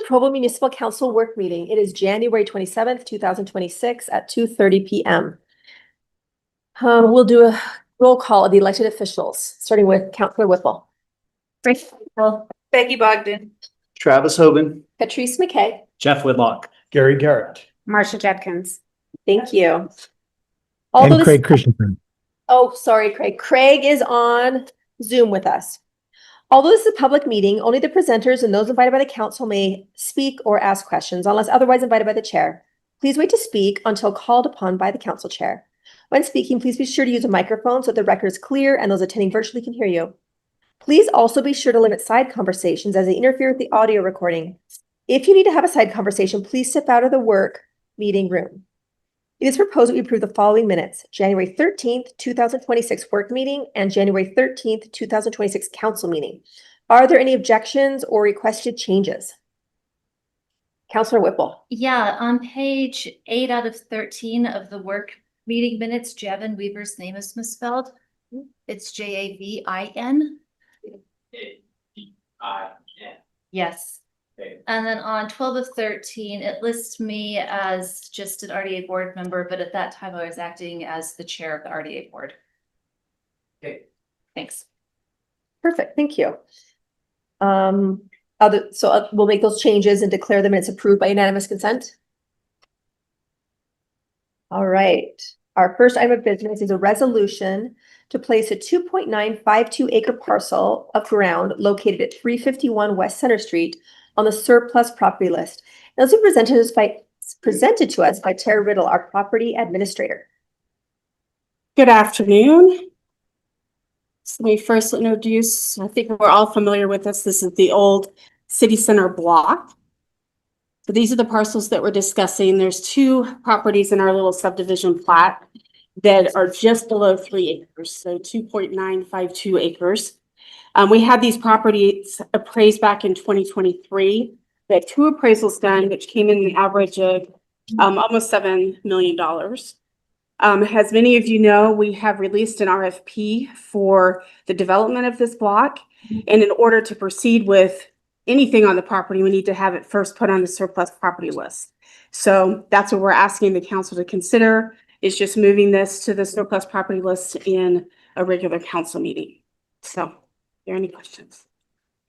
Provo Municipal Council work meeting. It is January 27th, 2026 at 2:30 p.m. We'll do a roll call of the elected officials, starting with Councilor Whipple. Becky Bogdan. Travis Hogan. Patrice McKay. Jeff Whitlock. Gary Garrett. Marcia Judkins. Thank you. And Craig Christensen. Oh, sorry, Craig. Craig is on Zoom with us. Although this is a public meeting, only the presenters and those invited by the council may speak or ask questions unless otherwise invited by the chair. Please wait to speak until called upon by the council chair. When speaking, please be sure to use a microphone so that the record is clear and those attending virtually can hear you. Please also be sure to limit side conversations as they interfere with the audio recording. If you need to have a side conversation, please step out of the work meeting room. It is proposed that we approve the following minutes: January 13th, 2026 work meeting and January 13th, 2026 council meeting. Are there any objections or requested changes? Councilor Whipple. Yeah, on page 8 out of 13 of the work meeting minutes, Javin Weaver's name is misspelled. It's Javin. Yes. Okay. And then on 12 of 13, it lists me as just an RDA board member, but at that time I was acting as the chair of the RDA board. Okay. Thanks. Perfect, thank you. We'll make those changes and declare the minutes approved by unanimous consent. All right, our first item of business is a resolution to place a 2.952 acre parcel of ground located at 351 West Center Street on the surplus property list. And this is presented to us by Tara Riddle, our property administrator. Good afternoon. So let me first introduce, I think we're all familiar with this. This is the old city center block. So these are the parcels that we're discussing. There's two properties in our little subdivision plat that are just below 3 acres, so 2.952 acres. We had these properties appraised back in 2023. We had two appraisals done, which came in an average of almost $7 million. As many of you know, we have released an RFP for the development of this block. And in order to proceed with anything on the property, we need to have it first put on the surplus property list. So that's what we're asking the council to consider, is just moving this to the surplus property list in a regular council meeting. So, are there any questions?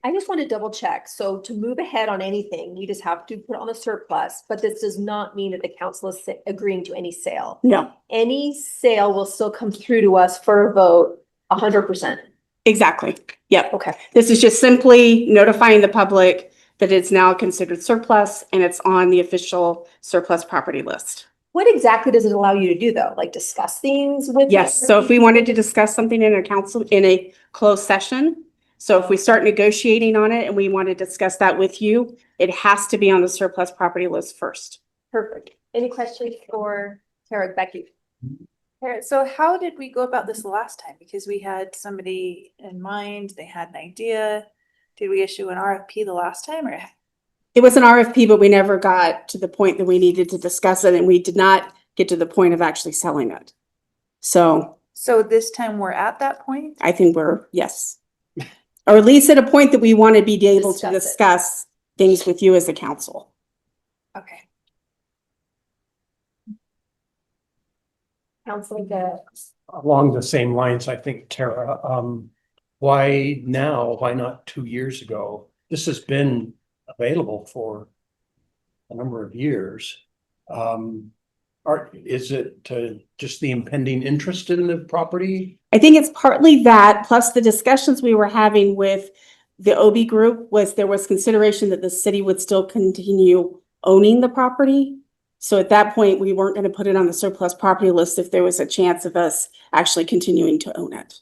I just want to double check. So to move ahead on anything, we just have to put it on the surplus, but this does not mean that the council is agreeing to any sale. No. Any sale will still come through to us for a vote 100%. Exactly. Yep. Okay. This is just simply notifying the public that it's now considered surplus and it's on the official surplus property list. What exactly does it allow you to do though? Like discuss things with? Yes. So if we wanted to discuss something in a closed session, so if we start negotiating on it and we want to discuss that with you, it has to be on the surplus property list first. Perfect. Any questions for Tara, Becky? So how did we go about this last time? Because we had somebody in mind, they had an idea. Did we issue an RFP the last time or? It was an RFP, but we never got to the point that we needed to discuss it, and we did not get to the point of actually selling it. So this time we're at that point? I think yes. Or at least at a point that we want to be able to discuss things with you as a council. Okay. Councilor, Along the same lines, I think, Tara, why now? Why not 2 years ago? This has been available for a number of years. Is it just the impending interest in the property? I think it's partly that, plus the discussions we were having with the OB group there was consideration that the city would still continue owning the property. So at that point, we weren't going to put it on the surplus property list if there was a chance of us actually continuing to own it.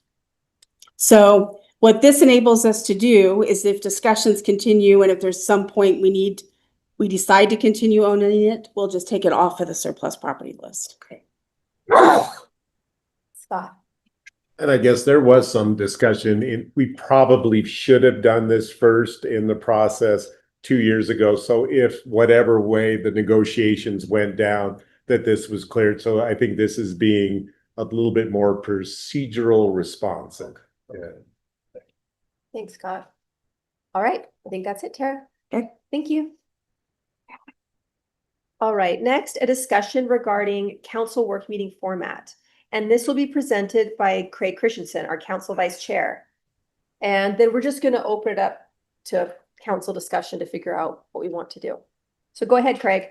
So what this enables us to do is, if discussions continue and if there's some point we decide to continue owning it, we'll just take it off of the surplus property list. Okay. Scott. And I guess there was some discussion. We probably should have done this first in the process 2 years ago. So if whatever way the negotiations went down, that this was cleared. So I think this is being a little bit more procedural responsive. Yeah. Thanks, Scott. All right. I think that's it, Tara. Okay. Thank you. All right, next, a discussion regarding council work meeting format. And this will be presented by Craig Christensen, our council vice chair. And then we're just gonna open it up to council discussion to figure out what we want to do. So go ahead, Craig.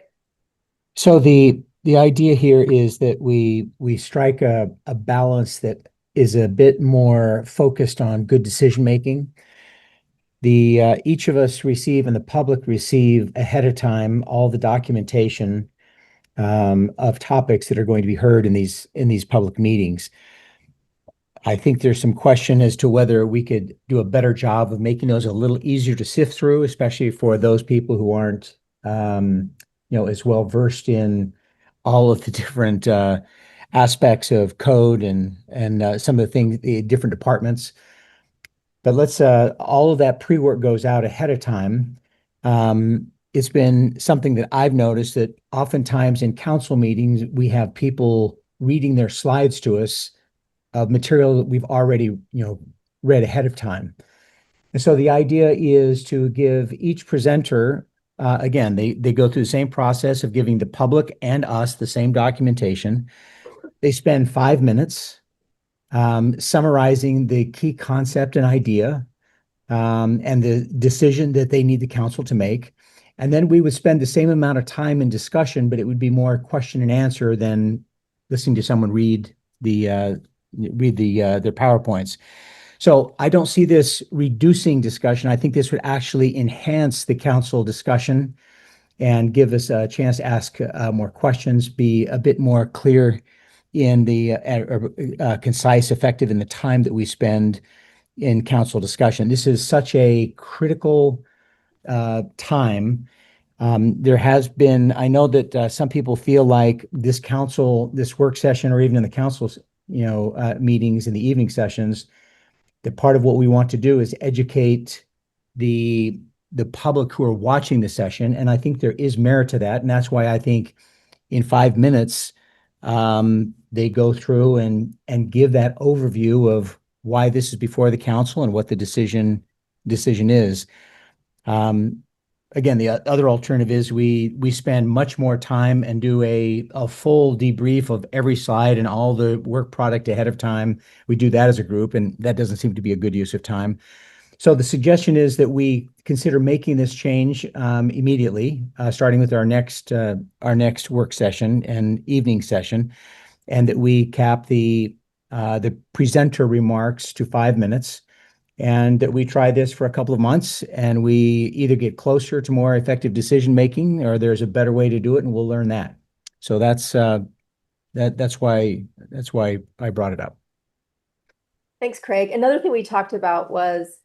So the idea here is that we strike a balance that is a bit more focused on good decision making. Each of us receive and the public receive ahead of time all the documentation of topics that are going to be heard in these public meetings. I think there's some question as to whether we could do a better job of making those a little easier to sift through, especially for those people who aren't as well versed in all of the different aspects of code and some of the things, the different departments. But let's all of that pre-work goes out ahead of time. It's been something that I've noticed that oftentimes in council meetings, we have people reading their slides to us of material that we've already, read ahead of time. And so the idea is to give each presenter, again, they go through the same process of giving the public and us the same documentation. They spend 5 minutes summarizing the key concept and idea and the decision that they need the council to make. And then we would spend the same amount of time in discussion, but it would be more question and answer than listening to someone read their PowerPoints. So I don't see this reducing discussion. I think this would actually enhance the council discussion and give us a chance to ask more questions, be a bit more clear in the concise, effective in the time that we spend in council discussion. This is such a critical time. There has been, I know that some people feel like this work session, or even in the council's, meetings in the evening sessions, that part of what we want to do is educate the public who are watching the session. And I think there is merit to that. And that's why I think in 5 minutes, they go through and give that overview of why this is before the council and what the decision is. Again, the other alternative is we spend much more time and do a full debrief of every slide and all the work product ahead of time. We do that as a group, and that doesn't seem to be a good use of time. So the suggestion is that we consider making this change immediately, starting with our next work session and evening session, and that we cap the presenter remarks to 5 minutes. And that we try this for a couple of months and we either get closer to more effective decision making or there's a better way to do it, and we'll learn that. So that's why I brought it up. Thanks, Craig. Another thing we talked about was,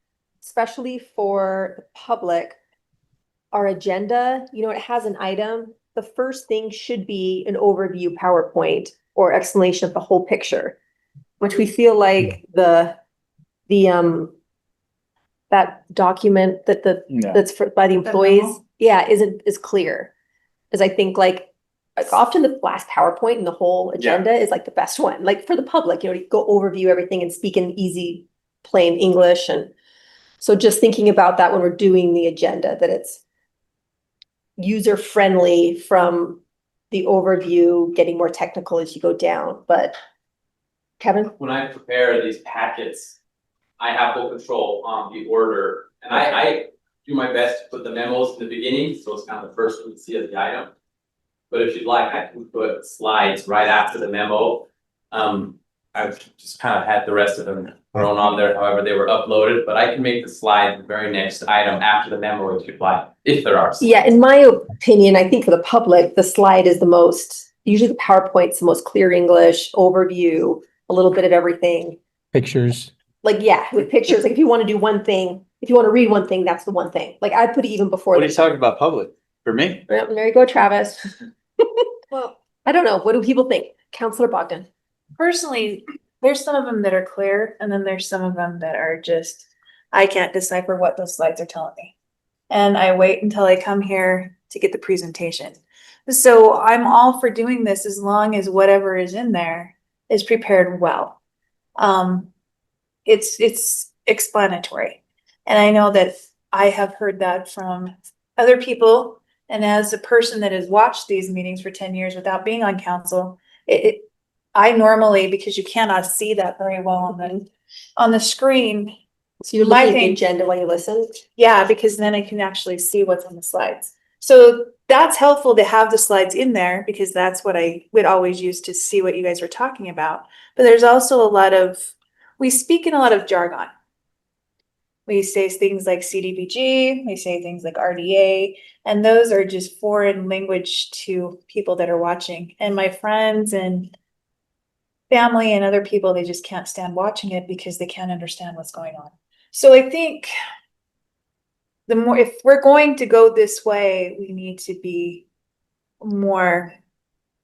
especially for the public, our agenda, it has an item. The first thing should be an overview PowerPoint or explanation of the whole picture, which we feel like that document that's by the employees, isn't as clear. As I think like often the last PowerPoint and the whole agenda is like the best one, like for the public, to go overview everything and speak in easy, plain English. And so just thinking about that when we're doing the agenda, that it's user friendly from the overview, getting more technical as you go down. But Kevin? When I prepare these packets, I have full control on the order, and I do my best to put the memos in the beginning, so it's kind of the first one you see as the item. But if you'd like, I can put slides right after the memo. I've just kind of had the rest of them thrown on there, however they were uploaded, but I can make the slide the very next item after the memo if you'd like, if there are. Yeah, in my opinion, I think for the public, the slide is the most, usually the PowerPoint's the most clear English, overview, a little bit of everything. Pictures. Like, with pictures, like if you want to do one thing, if you want to read one thing, that's the one thing. Like I put it even before. What are you talking about public? For me? Well, there you go, Travis. Well, I don't know. What do people think? Councilor Bogdan. Personally, there's some of them that are clear, and then there's some of them that are just, I can't decipher what those slides are telling me. And I wait until I come here to get the presentation. So I'm all for doing this as long as whatever is in there is prepared well. It's explanatory. And I know that I have heard that from other people And as a person that has watched these meetings for 10 years without being on council, I normally, because you cannot see that very well on the screen. So you're My looking at the thing- agenda while you listen? Yeah, because then I can actually see what's on the slides. So that's helpful to have the slides in there because that's what I would always use to see what you guys were talking about. But there's also we speak in a lot of jargon. We say things like CDBG, we say things like RDA, and those are just foreign language to people that are watching. And my friends and family and other people, they just can't stand watching it because they can't understand what's going on. So I think if we're going to go this way, we need to be more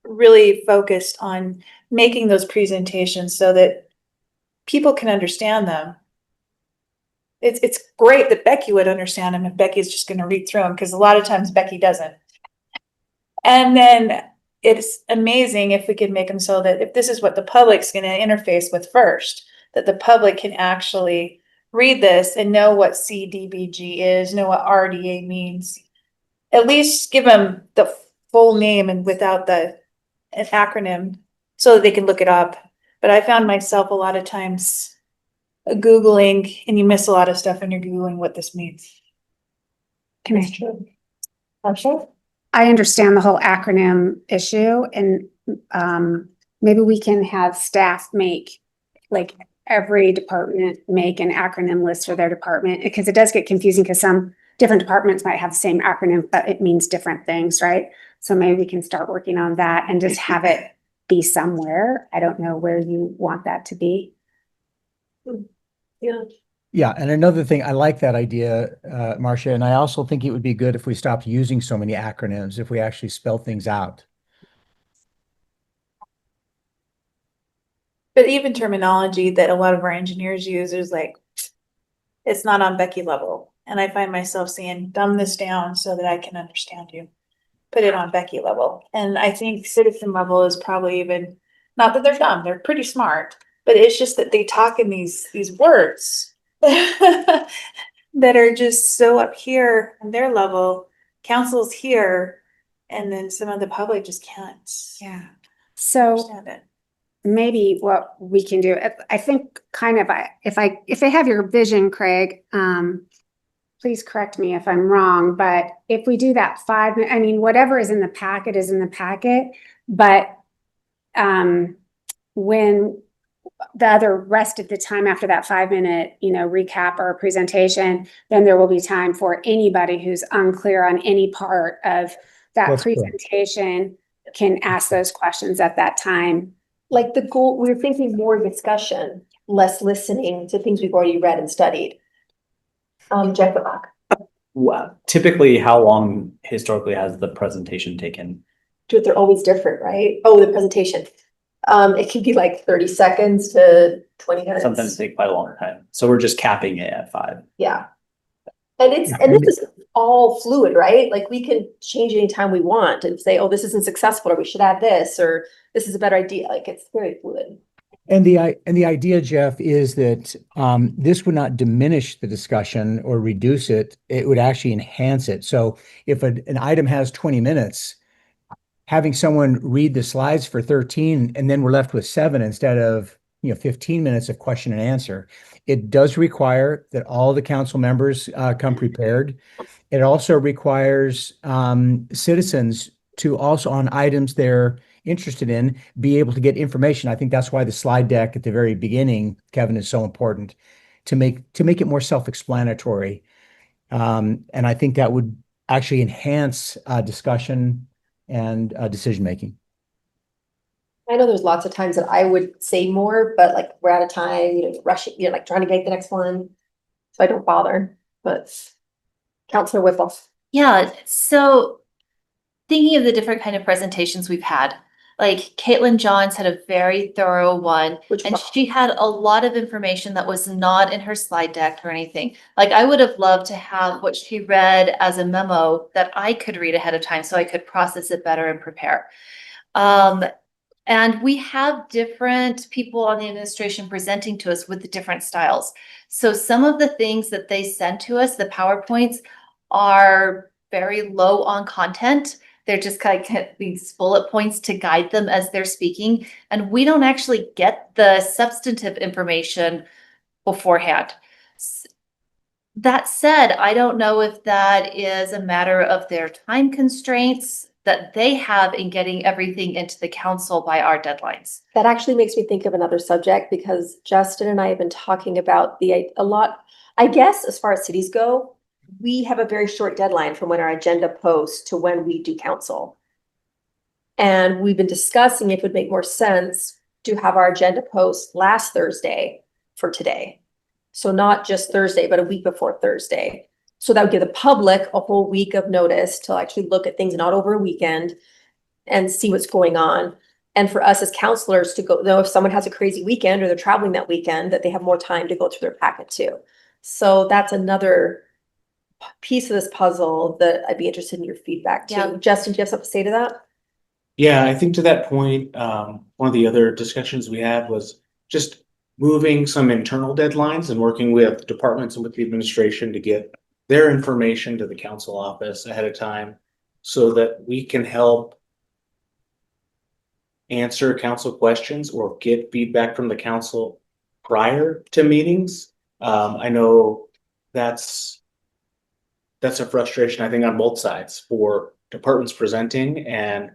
really focused on making those presentations so that people can understand them. It's great that Becky would understand them if Becky's just going to read through them, because a lot of times Becky doesn't. And then it's amazing if we could make them so that if this is what the public's going to interface with first, that the public can actually read this and know what CDBG is, know what RDA means. At least give them the full name and without an acronym so that they can look it up. But I found myself a lot of times Googling, and you miss a lot of stuff when you're Googling what this means. Can I understand the whole acronym issue, and maybe we can have staff make, like, every department make an acronym list for their department, because it does get confusing because some different departments might have the same acronym, but it means different things, right? So maybe we can start working on that and just have it be somewhere. I don't know where you want that to be. Yeah. Yeah, and another thing, I like that idea, Marcia, and I also think it would be good if we stopped using so many acronyms, if we actually spell things out. But even terminology that a lot of our engineers use is like, it's not on Becky level. And I find myself saying, dumb this down so that I can understand you. Put it on Becky level. And I think citizen level is probably even, not that they're dumb, they're pretty smart, but it's just that they talk in these words that are just so up here on their level. Council's here, and then some of the public just can't So understand it. maybe what we can do, I think kind of, if I have your vision, Craig, please correct me if I'm wrong, but if we do that 5 minute, I mean, whatever is in the packet is in the packet, but when the other rest of the time after that 5 minute, recap or presentation, then there will be time for anybody who's unclear on any part of that That's correct. presentation can ask those questions at that time. Like the goal, we're thinking more discussion, less listening to things we've already read and studied. Jeff Whitlock. Well, typically, how long historically has the presentation taken? They're always different, right? Oh, the presentation. It can be like 30 seconds to 20 minutes. Sometimes take quite a long time. So we're just capping it at 5. Yeah. And this is all fluid, right? Like we can change anytime we want and say, oh, this isn't successful, or we should add this, or this is a better idea. Like it's very fluid. And the idea, Jeff, is that this would not diminish the discussion or reduce it. It would actually enhance it. So if an item has 20 minutes, having someone read the slides for 13 and then we're left with 7 instead of 15 minutes of question and answer. It does require that all the council members come prepared. It also requires citizens to also, on items they're interested in, be able to get information. I think that's why the slide deck at the very beginning, Kevin, is so important to make it more self-explanatory. And I think that would actually enhance discussion and decision-making. I know there's lots of times that I would say more, but like we're out of time, rushing, like trying to get the next one. So I don't bother, but Councilor Whipple. Yeah, so thinking of the different kind of presentations we've had, like Caitlin Johns had a very thorough one, and she had a lot of information that was not in her slide deck or anything. Like I would have loved to have what she read as a memo that I could read ahead of time so I could process it better and prepare. And we have different people on the administration presenting to us with the different styles. So some of the things that they send to us, the PowerPoints, are very low on content. They're just kind of these bullet points to guide them as they're speaking. And we don't actually get the substantive information beforehand. That said, I don't know if that is a matter of their time constraints that they have in getting everything into the council by our deadlines. That actually makes me think of another subject because Justin and I have been talking about a lot, I guess, as far as cities go, we have a very short deadline from when our agenda posts to when we do council. And we've been discussing if it would make more sense to have our agenda post last Thursday for today. So not just Thursday, but a week before Thursday. So that would give the public a whole week of notice to actually look at things, not over a weekend, and see what's going on. And for us as counselors to go, though, if someone has a crazy weekend or they're traveling that weekend, that they have more time to go through their packet too. So that's another piece of this puzzle that I'd be interested in your feedback too. Yeah. Justin, do you have something to say to that? Yeah, I think to that point, one of the other discussions we had was just moving some internal deadlines and working with departments and with the administration to get their information to the council office ahead of time so that we can help answer council questions or get feedback from the council prior to meetings. I know that's a frustration, I think, on both sides for departments presenting and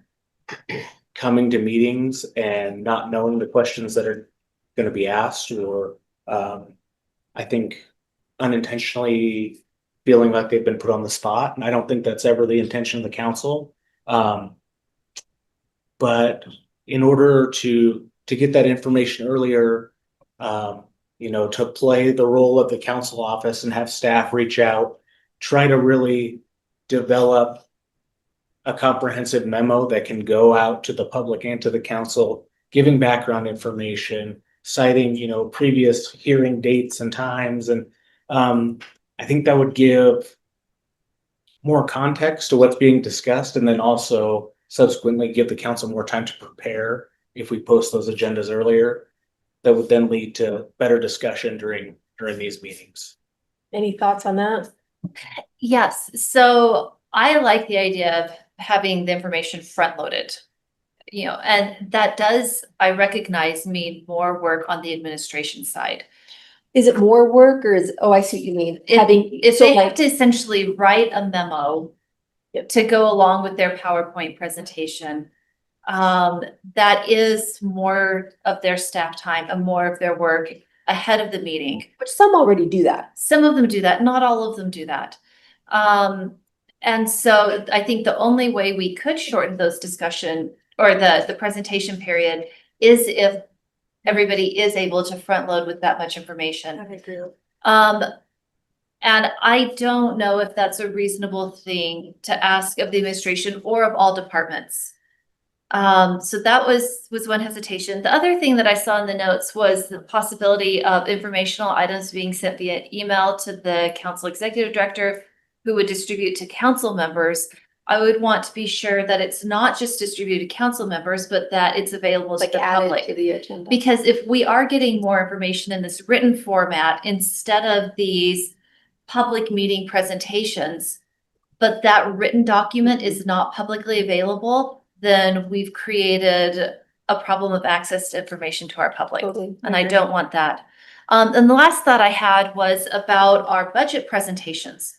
coming to meetings and not knowing the questions that are going to be asked, or I think unintentionally feeling like they've been put on the spot. And I don't think that's ever the intention of the council. But in order to get that information earlier, to play the role of the council office and have staff reach out, try to really develop a comprehensive memo that can go out to the public and to the council, giving background information, citing, previous hearing dates and times. And I think that would give more context to what's being discussed, and then also subsequently give the council more time to prepare if we post those agendas earlier. That would then lead to better discussion during these meetings. Any thoughts on that? Yes, so I like the idea of having the information front loaded. And that does, I recognize, mean more work on the administration side. Is it more work or I see what you mean. If they have to essentially write a memo to go along with their PowerPoint presentation, that is more of their staff time and more of their work ahead of the meeting. Which some already do that. Some of them do that, not all of them do that. And so I think the only way we could shorten those discussion or the presentation period is if everybody is able to front load with that much information. I agree. And I don't know if that's a reasonable thing to ask of the administration or of all departments. So that was one hesitation. The other thing that I saw in the notes was the possibility of informational items being sent via email to the council executive director, who would distribute to council members. I would want to be sure that it's not just distributed to council members, but that it's available to the public. To the agenda. Because if we are getting more information in this written format instead of these public meeting presentations, but that written document is not publicly available, then we've created a problem of access to information to our public. Totally. And I don't want that. And the last thought I had was about our budget presentations.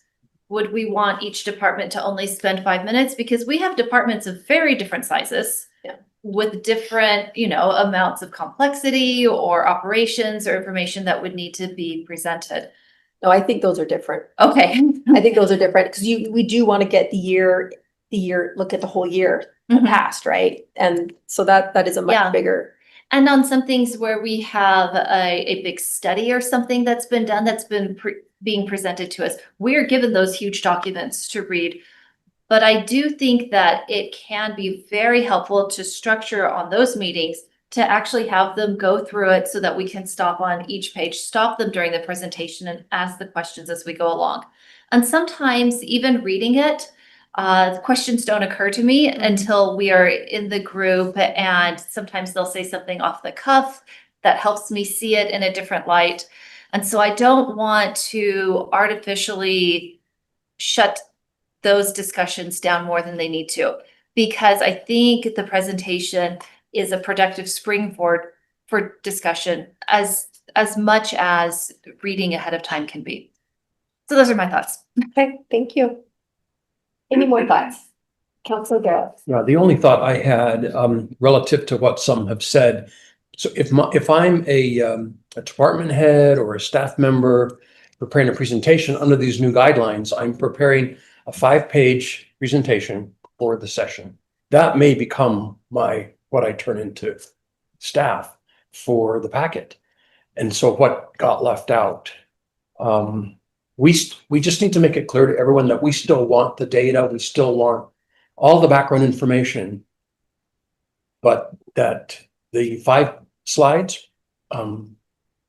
Would we want each department to only spend 5 minutes? Because we have departments of very different sizes with different, amounts of complexity or operations or information that would need to be presented. No, I think those are different. Okay. I think those are different because we do want to get the year, look at the whole year past, right? And so that is a much bigger. And on some things where we have a big study or something that's been done, that's been being presented to us, we're given those huge documents to read. But I do think that it can be very helpful to structure on those meetings to actually have them go through it so that we can stop on each page, stop them during the presentation and ask the questions as we go along. And sometimes even reading it, the questions don't occur to me until we are in the group, and sometimes they'll say something off the cuff that helps me see it in a different light. And so I don't want to artificially shut those discussions down more than they need to. Because I think the presentation is a productive springboard for discussion as much as reading ahead of time can be. So those are my thoughts. Okay, thank you. Any more thoughts? Councilor Garrett? Yeah, the only thought I had, relative to what some have said. So if I'm a department head or a staff member preparing a presentation under these new guidelines, I'm preparing a 5-page presentation for the session. That may become what I turn into staff for the packet. And so what got left out, we just need to make it clear to everyone that we still want the data, we still want all the background information, but that the 5 slides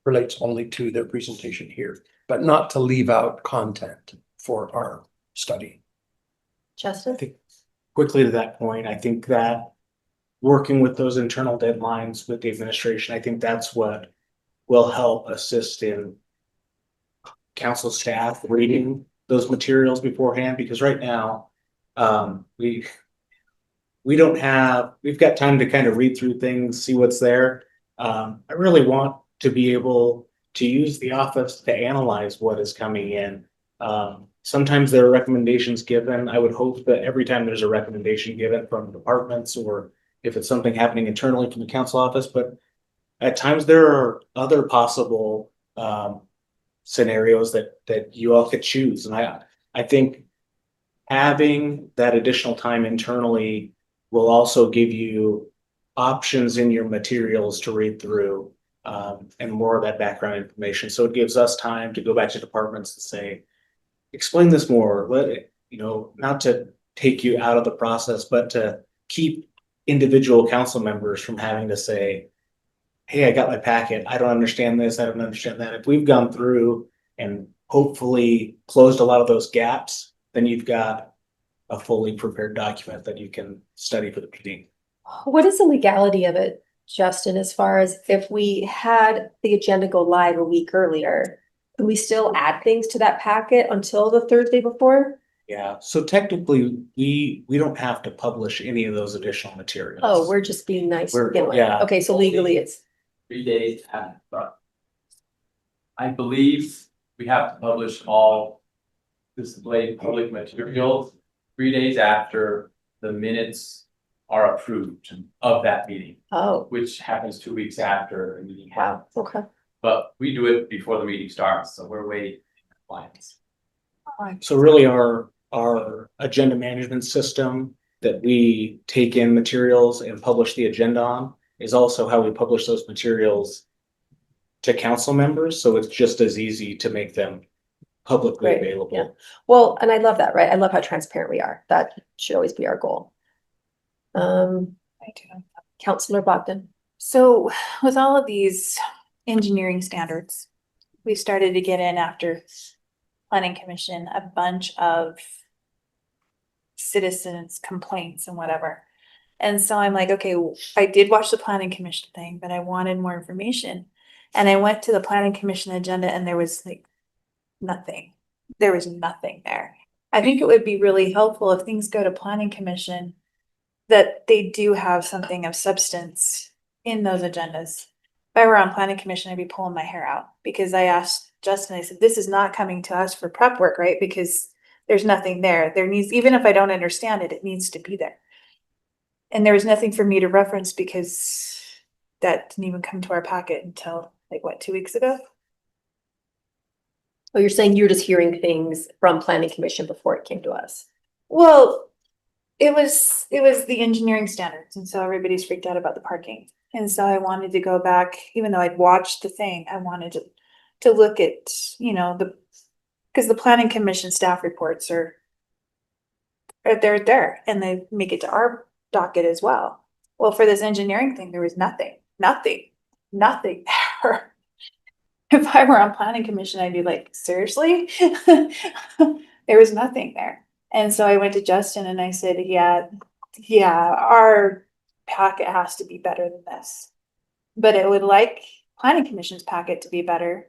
relates only to their presentation here, but not to leave out content for our study. Justin? I think quickly to that point, I think that working with those internal deadlines with the administration, I think that's what will help assist in council staff reading those materials beforehand, because right now, we've got time to kind of read through things, see what's there. I really want to be able to use the office to analyze what is coming in. Sometimes there are recommendations given. I would hope that every time there's a recommendation given from departments, or if it's something happening internally from the council office, but at times there are other possible scenarios that you all could choose. And I think having that additional time internally will also give you options in your materials to read through, and more of that background information. So it gives us time to go back to departments and say, explain this more, not to take you out of the process, but to keep individual council members from having to say, hey, I got my packet, I don't understand this, I don't understand that. If we've gone through and hopefully closed a lot of those gaps, then you've got a fully prepared document that you can study for the meeting. What is the legality of it, Justin, as far as if we had the agenda go live a week earlier, can we still add things to that packet until the Thursday before? Yeah, so technically, we don't have to publish any of those additional materials. Oh, we're just being nice to begin with. Yeah. Okay, so legally it's, 3 days after. But I believe we have to publish all displayed public materials 3 days after the minutes are approved of that meeting, oh, which happens 2 weeks after a meeting wow, happens. okay. But we do it before the meeting starts, so we're waiting for compliance. So really our agenda management system that we take in materials and publish the agenda on is also how we publish those materials to council members. So it's just as easy to make them publicly Great, available. yeah. Well, and I love that, right? I love how transparent we are. That should always be our goal. I do. Councilor Bogdan. So with all of these engineering standards, we started to get in after planning commission, a bunch of citizens complaints and whatever. And so I'm like, okay, I did watch the planning commission thing, but I wanted more information. And I went to the planning commission agenda and there was like nothing. There was nothing there. I think it would be really helpful if things go to planning commission that they do have something of substance in those agendas. If I were on planning commission, I'd be pulling my hair out because I asked Justin, I said, this is not coming to us for prep work, right? Because there's nothing there. There needs, even if I don't understand it, it needs to be there. And there was nothing for me to reference because that didn't even come to our packet until like what, 2 weeks ago? Oh, you're saying you're just hearing things from planning commission before it came to us? Well, it was the engineering standards. And so everybody's freaked out about the parking. And so I wanted to go back, even though I'd watched the thing, I wanted to look at, because the planning commission staff reports are they're there and they make it to our docket as well. Well, for this engineering thing, there was nothing there. If I were on planning commission, I'd be like, seriously? There was nothing there. And so I went to Justin and I said, yeah, our packet has to be better than this. But it would like planning commission's packet to be better.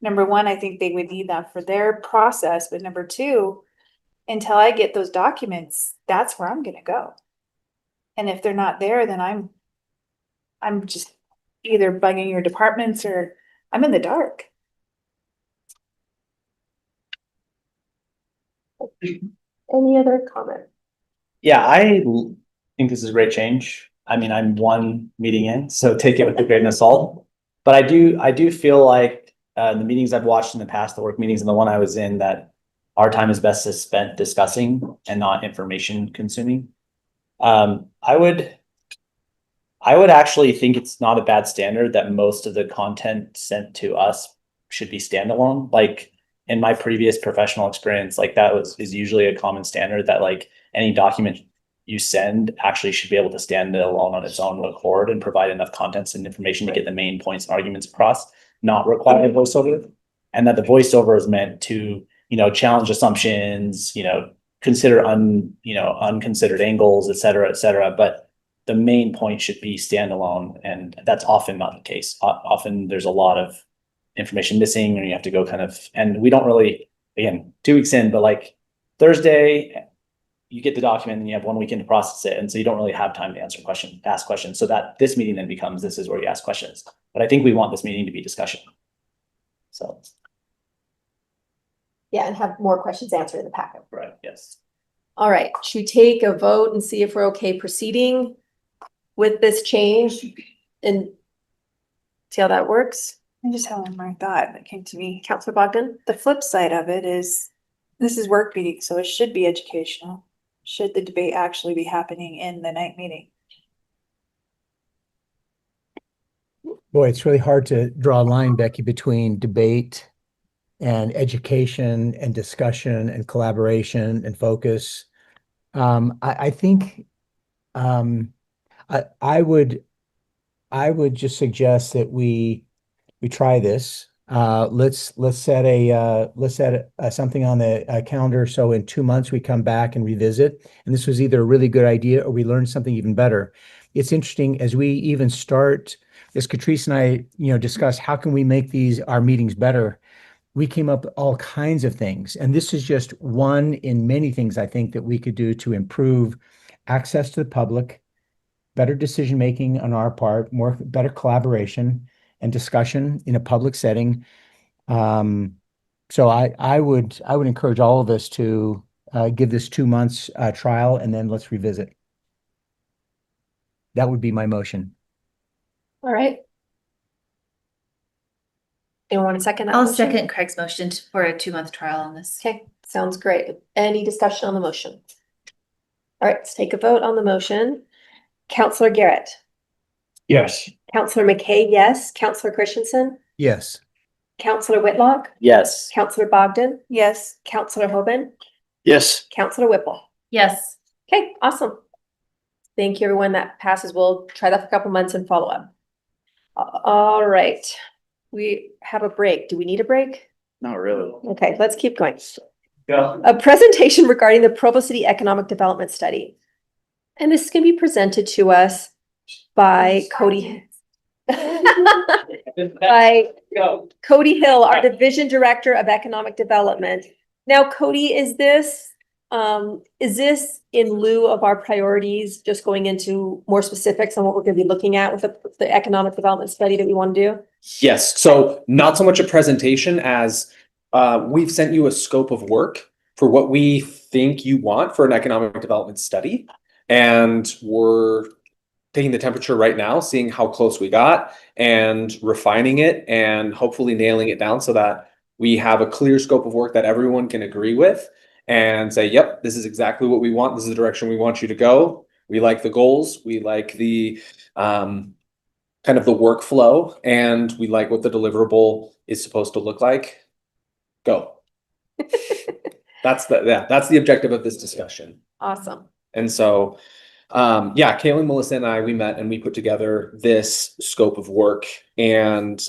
Number one, I think they would need that for their process, but number two, until I get those documents, that's where I'm gonna go. And if they're not there, then I'm just either bugging your departments or I'm in the dark. Any other comment? Yeah, think this is a great change. I mean, I'm one meeting in, so take it with a grain of salt. But I do feel like the meetings I've watched in the past, the work meetings and the one I was in, that our time is best spent discussing and not information consuming. I would actually think it's not a bad standard that most of the content sent to us should be standalone. Like in my previous professional experience, like is usually a common standard that like any document you send actually should be able to stand alone on its own accord and provide enough contents and information to get the main points and arguments across, not require a voiceover. And that the voiceover is meant to, challenge assumptions, consider unconsidered angles, et cetera, but the main point should be standalone, and that's often not the case. Often there's a lot of information missing, and you have to go and we don't really, again, 2 weeks in, but like Thursday, you get the document and you have 1 weekend to process it. And so you don't really have time to ask questions. So that this meeting then becomes, this is where you ask questions. But I think we want this meeting to be discussion. So. Yeah, and have more questions answered in the packet. Right, yes. All right, should we take a vote and see if we're okay proceeding with this change and see how that works? I just have one more thought that came to me. Councilor Bogdan? The flip side of it is, this is work meeting, so it should be educational. Should the debate actually be happening in the night meeting? Boy, it's really hard to draw a line, Becky, between debate and education and discussion and collaboration and focus. I think I would just suggest that we try this. Let's set something on the calendar. So in 2 months we come back and revisit. And this was either a really good idea or we learned something even better. It's interesting as we even start, as Catrice and I, discuss how can we make our meetings better. We came up with all kinds of things. And this is just one in many things I think that we could do to improve access to the public, better decision-making on our part, better collaboration and discussion in a public setting. So I would encourage all of us to give this 2 months trial and then let's revisit. That would be my motion. All right. Anyone want to second that I'll motion? second Craig's motion for a 2-month trial on this. Okay, sounds great. Any discussion on the motion? All right, let's take a vote on the motion. Councilor Garrett. Yes. Councilor McKay, yes. Councilor Christensen. Yes. Councilor Whitlock. Yes. Councilor Bogdan. Yes. Councilor Hoban. Yes. Councilor Whipple. Yes. Okay, awesome. Thank you, everyone. That passes. We'll try that for a couple months and follow up. All right. We have a break. Do we need a break? Not really. Okay, let's keep going. Go. A presentation regarding the Provo City Economic Development Study. And this is going to be presented to us by Cody. By Cody Hill, our Division Director of Economic Development. Now, Cody, is this in lieu of our priorities, just going into more specifics on what we're going to be looking at with the economic development study that we want to do? Yes, so not so much a presentation as we've sent you a scope of work for what we think you want for an economic development study. And we're taking the temperature right now, seeing how close we got and refining it and hopefully nailing it down so that we have a clear scope of work that everyone can agree with and say, yep, this is exactly what we want. This is the direction we want you to go. We like the goals. We like the kind of the workflow, and we like what the deliverable is supposed to look like. Go. That's the objective of this discussion. Awesome. And so, Caitlin, Melissa, and I, we met and we put together this scope of work, and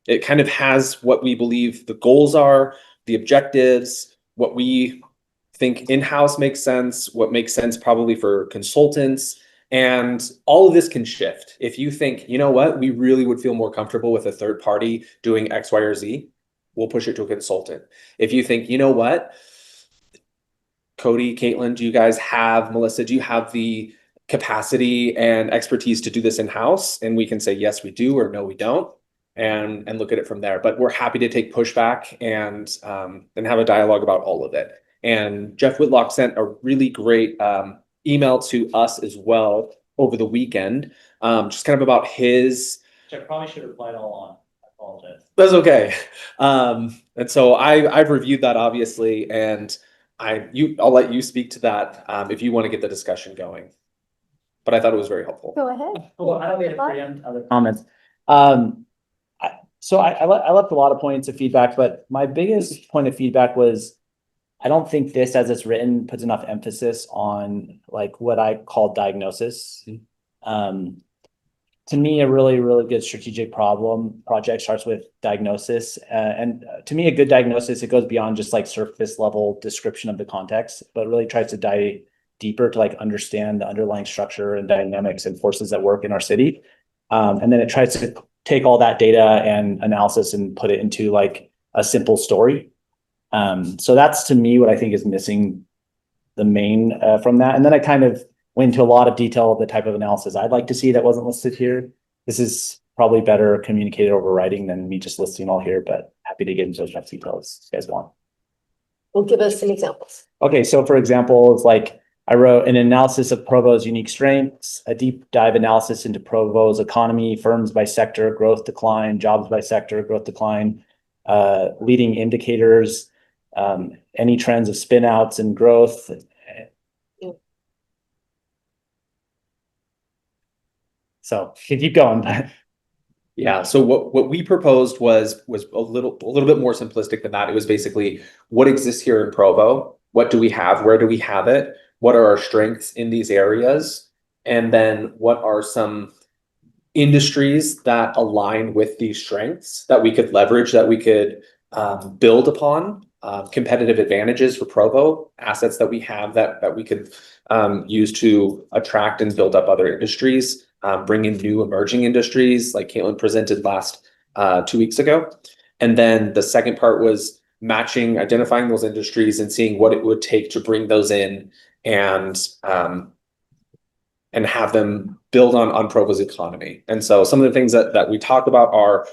it kind of has what we believe the goals are, the objectives, what we think in-house makes sense, what makes sense probably for consultants, and all of this can shift. If you think, you know what, we really would feel more comfortable with a third party doing X, Y, or Z, we'll push it to a consultant. If you think, you know what, Cody, Caitlin, do you guys have, Melissa, do you have the capacity and expertise to do this in-house? And we can say, yes, we do, or no, we don't, and look at it from there. But we're happy to take pushback and have a dialogue about all of it. And Jeff Whitlock sent a really great email to us as well over the weekend, just kind of about his. Which I probably should have replied all on. I apologize. That's okay. And so I've reviewed that obviously, and I'll let you speak to that if you want to get the discussion going. But I thought it was very helpful. Go ahead. Well, I don't preempt other comments. So I left a lot of points of feedback, but my biggest point of feedback was I don't think this, as it's written, puts enough emphasis on like what I call diagnosis. To me, a really, really good strategic project starts with diagnosis. And to me, a good diagnosis, it goes beyond just like surface level description of the context, but really tries to dive deeper to like understand the underlying structure and dynamics and forces that work in our city. And then it tries to take all that data and analysis and put it into like a simple story. So that's to me what I think is missing the main from that. And then I kind of went into a lot of detail of the type of analysis I'd like to see that wasn't listed here. This is probably better communicated over writing than me just listing all here, but happy to get into those types of details if you guys want. Well, give us some examples. Okay, so for example, it's like I wrote an analysis of Provo's unique strengths, a deep dive analysis into Provo's economy, firms by sector, growth decline, jobs by sector, growth decline, leading indicators, any trends of spin outs and growth. So keep going. Yeah. So what we proposed was a little bit more simplistic than that. It was basically what exists here in Provo. What do we have? Where do we have it? What are our strengths in these areas? And then what are some industries that align with these strengths that we could leverage, that we could build upon, competitive advantages for Provo, assets that we have that we could use to attract and build up other industries, bring in new emerging industries like Caitlin presented last 2 weeks ago. And then the second part was identifying those industries and seeing what it would take to bring those in and have them build on Provo's economy. And so some of the things that we talk about are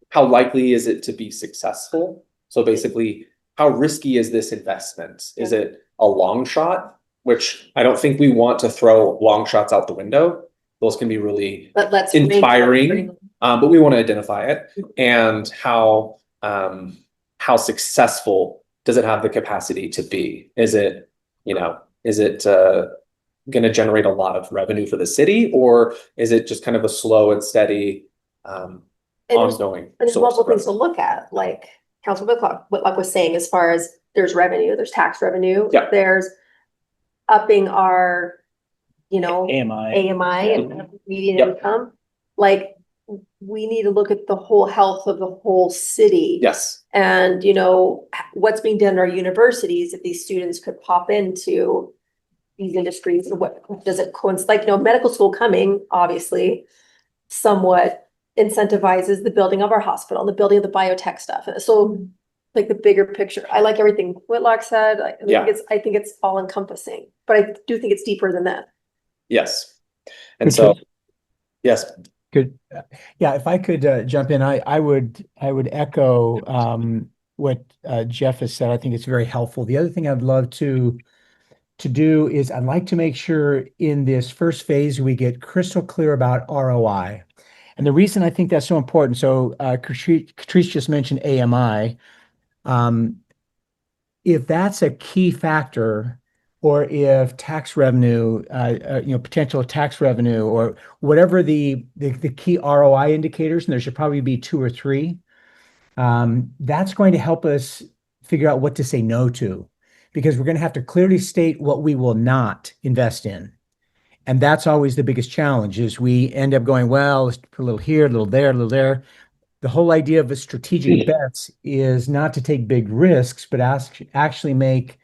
how likely is it to be successful? So basically, how risky is this investment? Is it a long shot? Which I don't think we want to throw long shots out the window. Those can be really inspiring, but we want to identify it. And how successful does it have the capacity to be? Is it going to generate a lot of revenue for the city, or is it just kind of a slow and steady ongoing? And there's multiple things to look at, like Councilor Whitlock was saying, as far as there's revenue, there's tax revenue, there's upping our, AMI and median income. Like, we need to look at the whole health of the whole city. Yes. And, what's being done in our universities, if these students could pop into these industries, what does it coincide? Like, medical school coming, obviously, somewhat incentivizes the building of our hospital, the building of the biotech stuff. So, like, the bigger picture, I like everything Whitlock said. I think it's all encompassing, but I do think it's deeper than that. Yes. And so, yes. Good. Yeah, if I could jump in, I would echo what Jeff has said. I think it's very helpful. The other thing I'd love to do is I'd like to make sure in this first phase we get crystal clear about ROI. And the reason I think that's so important, so Catrice just mentioned AMI. If that's a key factor, or if tax revenue, potential tax revenue, or whatever the key ROI indicators, and there should probably be 2 or 3, that's going to help us figure out what to say no to, because we're going to have to clearly state what we will not invest in. And that's always the biggest challenge, is we end up going, well, let's put a little here, a little there, a little there. The whole idea of a strategic bets is not to take big risks, but actually make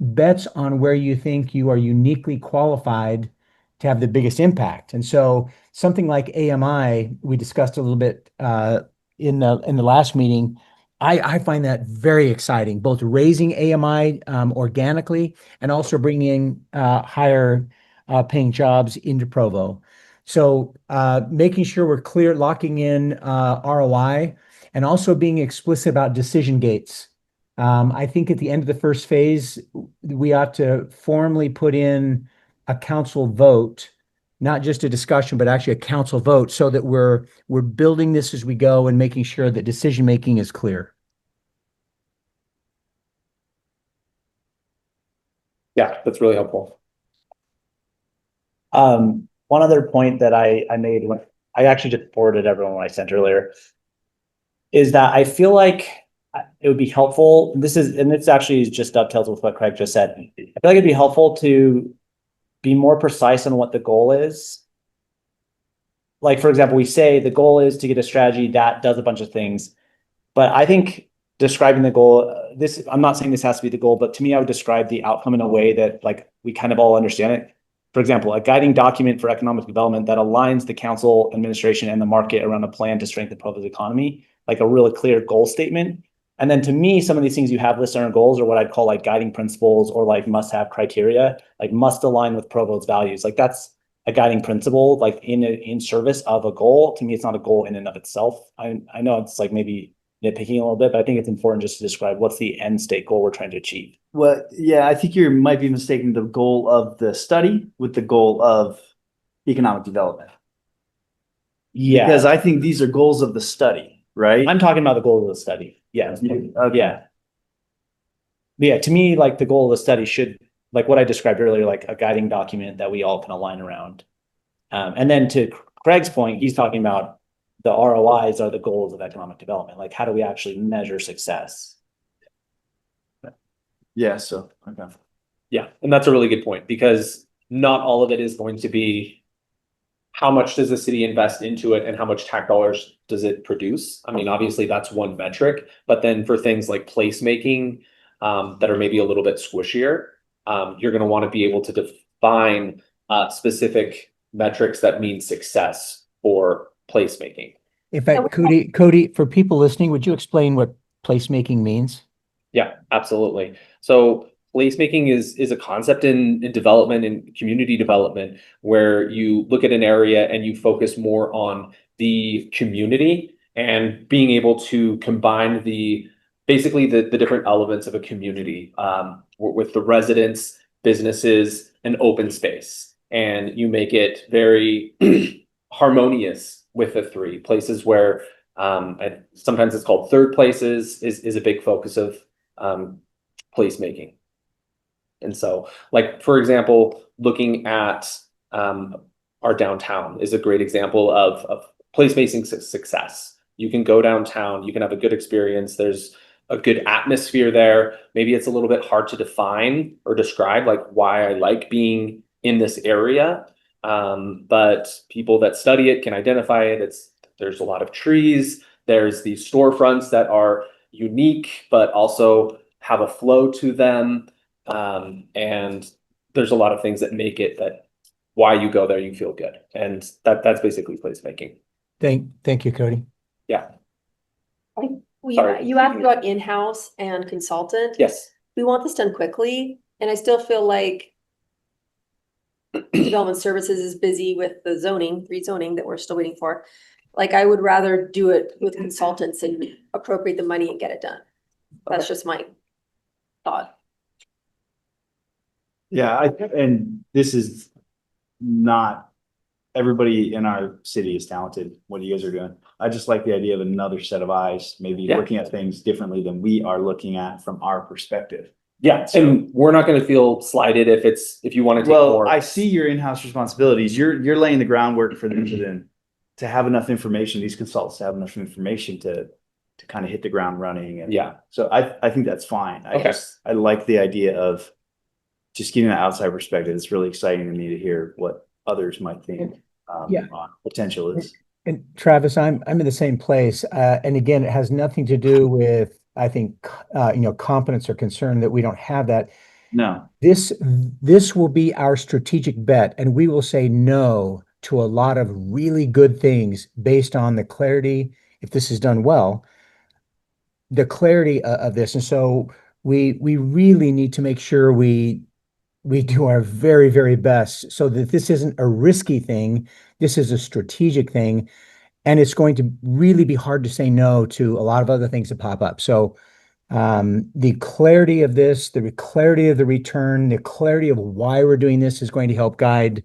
bets on where you think you are uniquely qualified to have the biggest impact. And so something like AMI, we discussed a little bit in the last meeting. I find that very exciting, both raising AMI organically and also bringing higher paying jobs into Provo. So making sure we're clear, locking in ROI, and also being explicit about decision gates. I think at the end of the first phase, we ought to formally put in a council vote, not just a discussion, but actually a council vote, so that we're building this as we go and making sure that decision making is clear. Yeah, that's really helpful. One other point that I made when I actually just forwarded everyone what I sent earlier is that I feel like it would be helpful. This actually just dovetails with what Craig just said. I feel like it'd be helpful to be more precise on what the goal is. Like, for example, we say the goal is to get a strategy that does a bunch of things, but I think describing the goal, I'm not saying this has to be the goal, but to me, I would describe the outcome in a way that like we kind of all understand it. For example, a guiding document for economic development that aligns the council, administration, and the market around a plan to strengthen Provo's economy, like a really clear goal statement. And then to me, some of these things you have listed on goals are what I'd call like guiding principles or like must-have criteria, like must align with Provo's values. Like that's a guiding principle, like in service of a goal. To me, it's not a goal in and of itself. I know it's like maybe nitpicking a little bit, but I think it's important just to describe what's the end state goal we're trying to achieve. Well, yeah, I think you might be mistaking the goal of the study with the goal of economic development. Yeah. Because I think these are goals of the study, right? I'm talking about the goal of the study. Yeah. Okay. Yeah. Yeah. To me, like the goal of the study should, like what I described earlier, like a guiding document that we all can align around. And then to Craig's point, he's talking about the ROIs are the goals of economic development. Like, how do we actually measure success? Yeah. So, okay. Yeah, and that's a really good point, because not all of it is going to be how much does the city invest into it and how much tax dollars does it produce? I mean, obviously that's one metric, but then for things like placemaking that are maybe a little bit squishier, you're going to want to be able to define specific metrics that mean success for placemaking. In fact, Cody, for people listening, would you explain what placemaking means? Yeah, absolutely. So placemaking is a concept in development and community development where you look at an area and you focus more on the community and being able to combine basically the different elements of a community with the residents, businesses, and open space. And you make it very harmonious with the three places where sometimes it's called third places is a big focus of placemaking. And so, like, for example, looking at our downtown is a great example of placemaking success. You can go downtown, you can have a good experience. There's a good atmosphere there. Maybe it's a little bit hard to define or describe like why I like being in this area. But people that study it can identify it. There's a lot of trees. There's these storefronts that are unique, but also have a flow to them. And there's a lot of things that make it that why you go there, you feel good. And that's basically placemaking. Thank you, Cody. Yeah. You asked about in-house and consultant. Yes. We want this done quickly, and I still feel like development services is busy with the rezoning that we're still waiting for. Like, I would rather do it with consultants and appropriate the money and get it done. That's just my thought. Yeah, and this is not everybody in our city is talented. What you guys are doing. I just like the idea of another set of eyes, maybe looking at things differently than we are looking at from our perspective. Yeah, so, and we're not going to feel slighted if you want to take more. I see your in-house responsibilities. You're laying the groundwork for them to have enough information. These consultants have enough information to kind of hit the ground running. And so I think that's fine. I like the idea of just getting an outside perspective. It's really exciting to me to hear what others might think potential is. And Travis, I'm in the same place. And again, it has nothing to do with, I think, competence or concern that we don't have that. No. This will be our strategic bet, and we will say no to a lot of really good things based on the clarity, if this is done well, the clarity of this. And so we really need to make sure we do our very, very best so that this isn't a risky thing. This is a strategic thing. And it's going to really be hard to say no to a lot of other things that pop up. So the clarity of this, the clarity of the return, the clarity of why we're doing this is going to help guide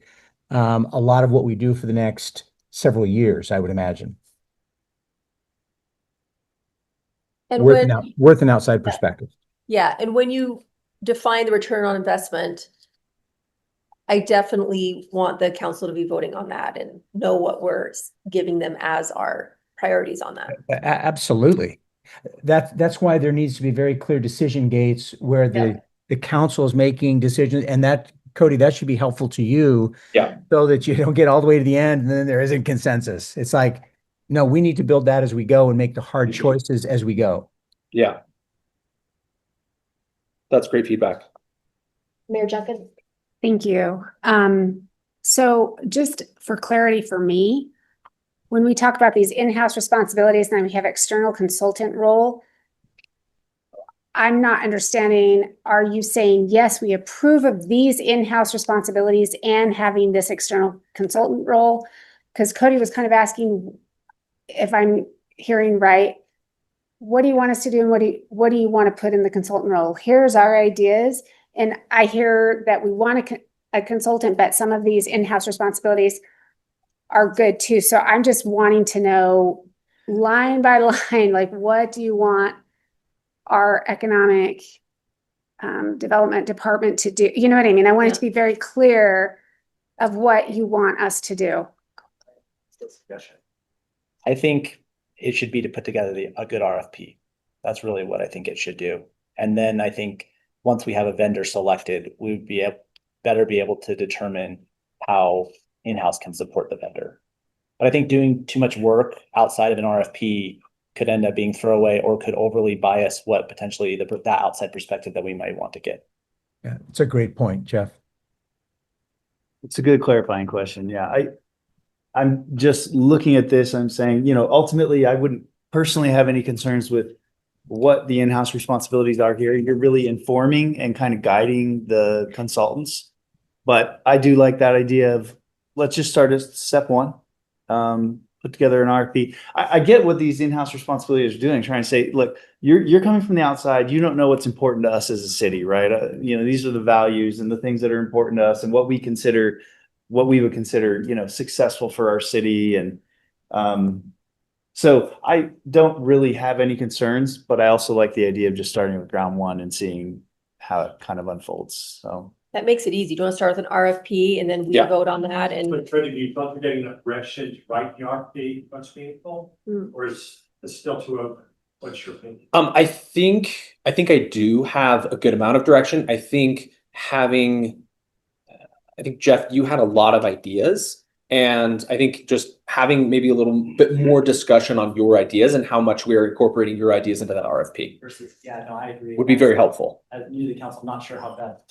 a lot of what we do for the next several years, I would imagine. And Worth an outside perspective. yeah, and when you define the return on investment, I definitely want the council to be voting on that and know what we're giving them as our priorities on that. Absolutely. That's why there needs to be very clear decision gates where the council is making decisions, and that, Cody, that should be helpful to you. Yeah. So that you don't get all the way to the end and then there isn't consensus. It's like, no, we need to build that as we go and make the hard choices as we go. Yeah. That's great feedback. Mayor Junkin? Thank you. So just for clarity for me, when we talk about these in-house responsibilities and then we have external consultant role, I'm not understanding, are you saying, yes, we approve of these in-house responsibilities and having this external consultant role? Because Cody was kind of asking, if I'm hearing right, what do you want us to do and what do you want to put in the consultant role? Here's our ideas. And I hear that we want a consultant, but some of these in-house responsibilities are good too. So I'm just wanting to know line by line, like, what do you want our economic development department to do? You know what I mean? I want it to be very clear of what you want us to do. I think it should be to put together a good RFP. That's really what I think it should do. And then I think once we have a vendor selected, we would better be able to determine how in-house can support the vendor. But I think doing too much work outside of an RFP could end up being throwaway or could overly bias what potentially that outside perspective that we might want to get. Yeah, it's a great point, Jeff. It's a good clarifying question. Yeah, I'm just looking at this, I'm saying, ultimately, I wouldn't personally have any concerns with what the in-house responsibilities are here. You're really informing and kind of guiding the consultants. But I do like that idea of, let's just start at step one, put together an RFP. I get what these in-house responsibilities are doing, trying to say, look, you're coming from the outside. You don't know what's important to us as a city, right? These are the values and the things that are important to us and what we would consider, successful for our city. And so I don't really have any concerns, but I also like the idea of just starting with ground one and seeing how it kind of unfolds. So that makes it easy. Do you want to start with an RFP and then we vote on that? And but try to be getting enough direction to write the RFP once meaningful, or is it still too open? What's your opinion? I think I do have a good amount of direction. I think Jeff, you had a lot of ideas, and I think just having maybe a little bit more discussion on your ideas and how much we are incorporating your ideas into that RFP. I agree. Would be very helpful. As new to the council, I'm not sure how that,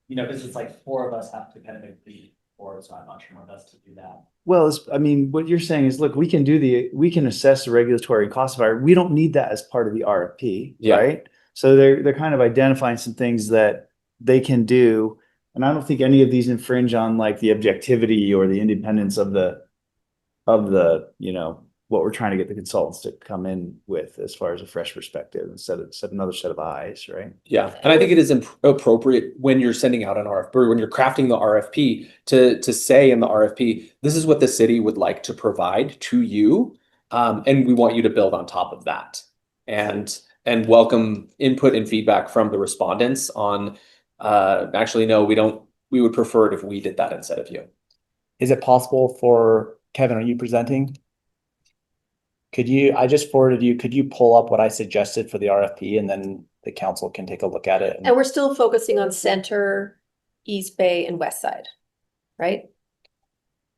because it's like four of us have to kind of make the board, so I'm not sure how best to do that. Well, what you're saying is, look, we can assess the regulatory cost of our, we don't need that as part of the RFP, right? So they're kind of identifying some things that they can do. And I don't think any of these infringe on like the objectivity or the independence of the, what we're trying to get the consultants to come in with as far as a fresh perspective and set another set of eyes, right? Yeah, and I think it is appropriate when you're sending out an RFP, or when you're crafting the RFP, to say in the RFP, this is what the city would like to provide to you, and we want you to build on top of that, and welcome input and feedback from the respondents on. Actually, no, we don't. We would prefer it if we did that instead of you. Is it possible for Kevin? Are you presenting? I just forwarded you, could you pull up what I suggested for the RFP and then the council can take a look at it? And we're still focusing on Center, East Bay, and West Side, right?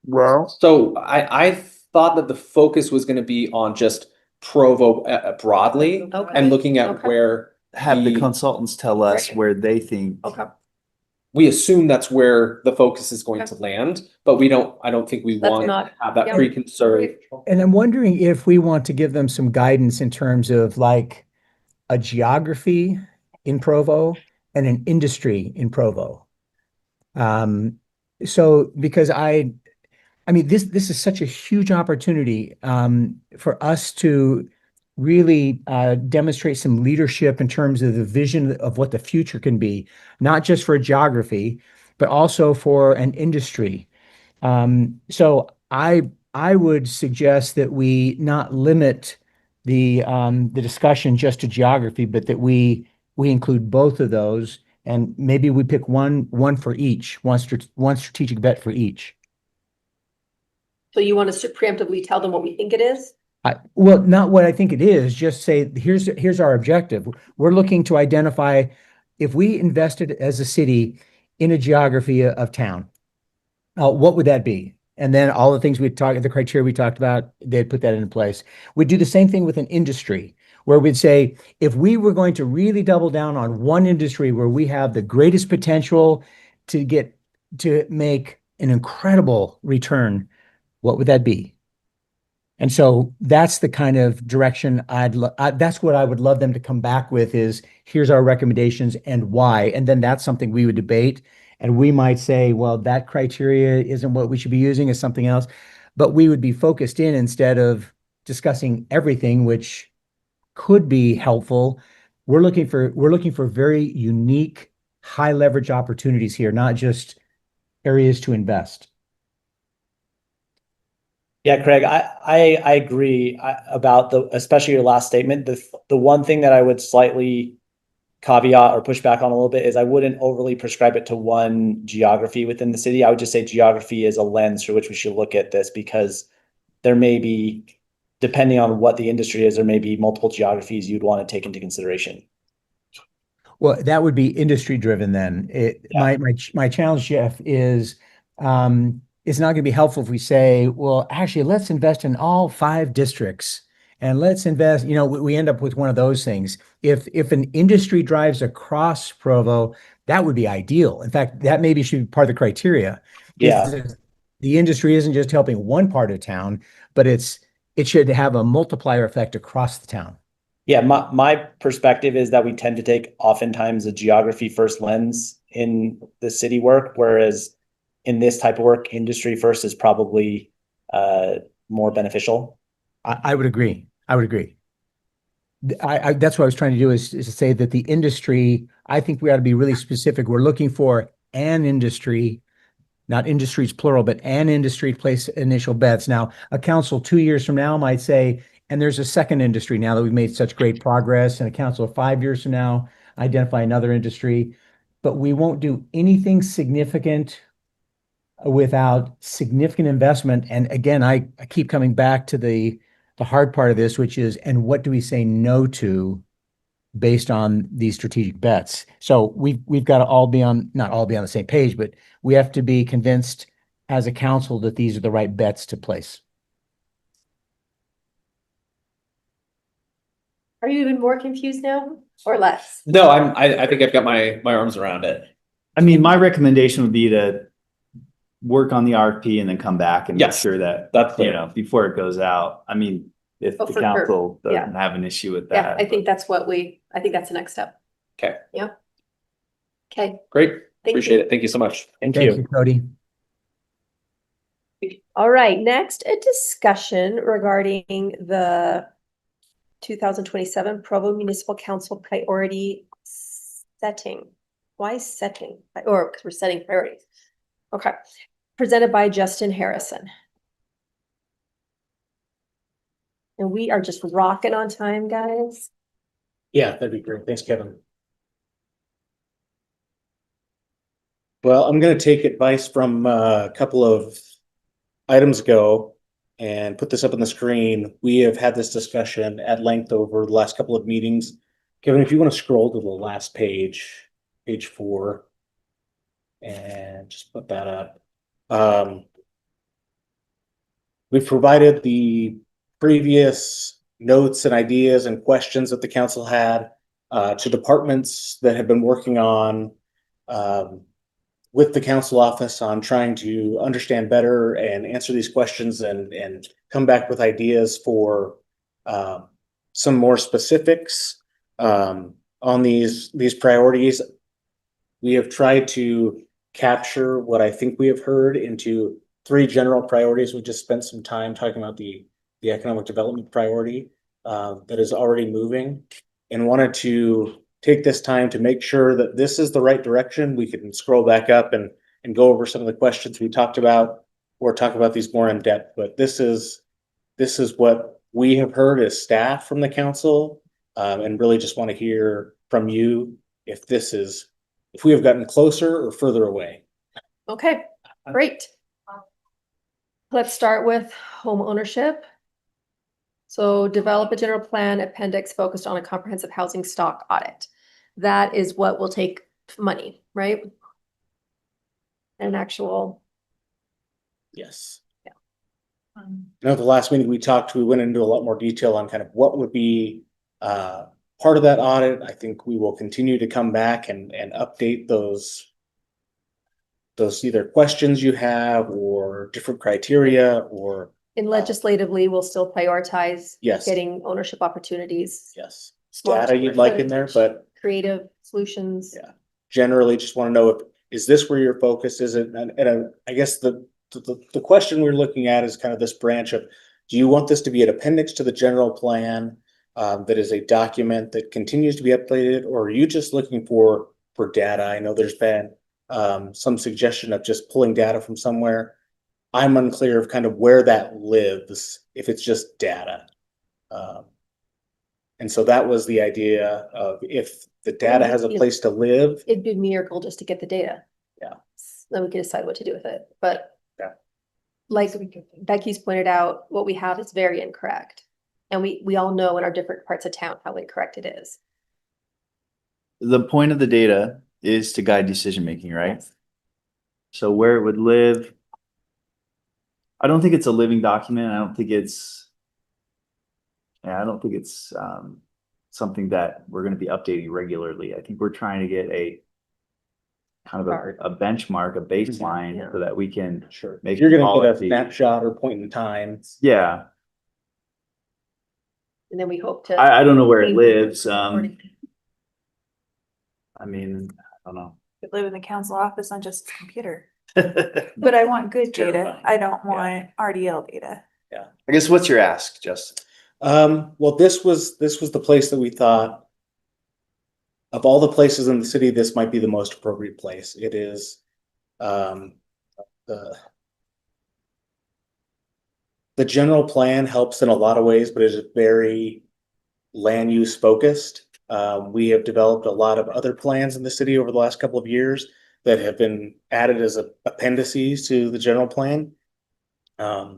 Well, so I thought that the focus was going to be on just Provo broadly, and looking at where have the consultants tell us where they think. Okay. We assume that's where the focus is going to land, but I don't think we want to have that preconceived. And I'm wondering if we want to give them some guidance in terms of like, a geography in Provo and an industry in Provo. So because I mean, this is such a huge opportunity for us to really demonstrate some leadership in terms of the vision of what the future can be, not just for geography, but also for an industry. So I would suggest that we not limit the discussion just to geography, but that we include both of those, and maybe we pick one for each, one strategic bet for each. So you want us to preemptively tell them what we think it is? Well, not what I think it is, just say, here's our objective. We're looking to identify if we invested as a city in a geography of town, what would that be? And then all the things the criteria we talked about, they'd put that into place. We'd do the same thing with an industry, where we'd say, if we were going to really double down on one industry where we have the greatest potential to make an incredible return, what would that be? And so that's the kind of direction that's what I would love them to come back with is, here's our recommendations and why. And then that's something we would debate. And we might say, well, that criteria isn't what we should be using, is something else. But we would be focused in instead of discussing everything, which could be helpful. We're looking for very unique, high leverage opportunities here, not just areas to invest. Yeah, Craig, I agree about especially your last statement. The one thing that I would slightly caveat or push back on a little bit is I wouldn't overly prescribe it to one geography within the city. I would just say geography is a lens through which we should look at this, because there may be, depending on what the industry is, there may be multiple geographies you'd want to take into consideration. Well, that would be industry driven then. My challenge, Jeff, is it's not going to be helpful if we say, well, actually, let's invest in all 5 districts and let's invest, we end up with one of those things. If an industry drives across Provo, that would be ideal. In fact, that maybe should be part of the criteria. Yeah. The industry isn't just helping one part of town, but it should have a multiplier effect across the town. Yeah, my perspective is that we tend to take oftentimes a geography first lens in the city work, whereas in this type of work, industry first is probably more beneficial. I would agree. That's what I was trying to do is to say that the industry, I think we ought to be really specific. We're looking for an industry, not industries plural, but an industry to place initial bets. Now, a council 2 years from now might say, and there's a second industry now that we've made such great progress, and a council 5 years from now, identify another industry, but we won't do anything significant without significant investment. And again, I keep coming back to the hard part of this, which is, and what do we say no to based on these strategic bets? So we've got to not all be on the same page, but we have to be convinced as a council that these are the right bets to place. Are you even more confused now or less? No, I think I've got my arms around it. I mean, my recommendation would be to work on the RFP and then come back and make sure that that's before it goes out. I mean, if the council doesn't have an issue with that. Yeah, I think that's the next step. Okay. Yeah. Okay. Great. Appreciate it. Thank you so much. Thank you, Cody. All right, next, a discussion regarding the 2027 Provo Municipal Council priority setting. Why setting? Or because we're setting priorities. Okay. Presented by Justin Harrison. And we are just rocking on time, guys. Yeah, that'd be great. Thanks, Kevin. Well, I'm going to take advice from a couple of items ago and put this up on the screen. We have had this discussion at length over the last couple of meetings. Kevin, if you want to scroll to the last page, page 4, and just put that up. We've provided the previous notes and ideas and questions that the council had to departments that have been working on with the council office on trying to understand better and answer these questions and come back with ideas for some more specifics. On these priorities, we have tried to capture what I think we have heard into 3 general priorities. We just spent some time talking about the economic development priority that is already moving, and wanted to take this time to make sure that this is the right direction. We can scroll back up and go over some of the questions we talked about, or talk about these more in depth. But this is what we have heard as staff from the council, and really just want to hear from you if we have gotten closer or further away. Okay, great. Let's start with home ownership. So develop a general plan appendix focused on a comprehensive housing stock audit. That is what will take money, right? An actual. Yes. Yeah. Now, at the last meeting we went into a lot more detail on kind of what would be part of that audit. I think we will continue to come back and update those either questions you have or different criteria, or And legislatively, we'll still prioritize. Yes. Getting ownership opportunities. yes, smart data you'd like in there, but Creative solutions. Yeah. Generally just want to know, is this where your focus is? And I guess the question we're looking at is kind of this branch of, do you want this to be an appendix to the general plan that is a document that continues to be updated, or are you just looking for data? I know there's been some suggestion of just pulling data from somewhere. I'm unclear of kind of where that lives, if it's just data. And so that was the idea of, if the data has a place to live. It'd be a miracle just to get the data. Yeah. Then we can decide what to do with it, but. Yeah. Like Becky's pointed out, what we have is very incorrect. And we all know in our different parts of town how incorrect it is. The point of the data is to guide decision-making, right? So where it would live, I don't think it's a living document. I don't think it's something that we're going to be updating regularly. I think we're trying to get a kind of a benchmark, a baseline, so that we can make. You're going to get a snapshot or point in time. Yeah. And then we hope to. I don't know where it lives. I mean, I don't know. Could live in the council office on just a computer. But I want good data. I don't want RDL data. Yeah. I guess what's your ask, Justin? Well, this was the place that we thought, of all the places in the city, this might be the most appropriate place. It is the general plan helps in a lot of ways, but it is very land use focused. We have developed a lot of other plans in the city over the last couple of years that have been added as appendices to the general plan. I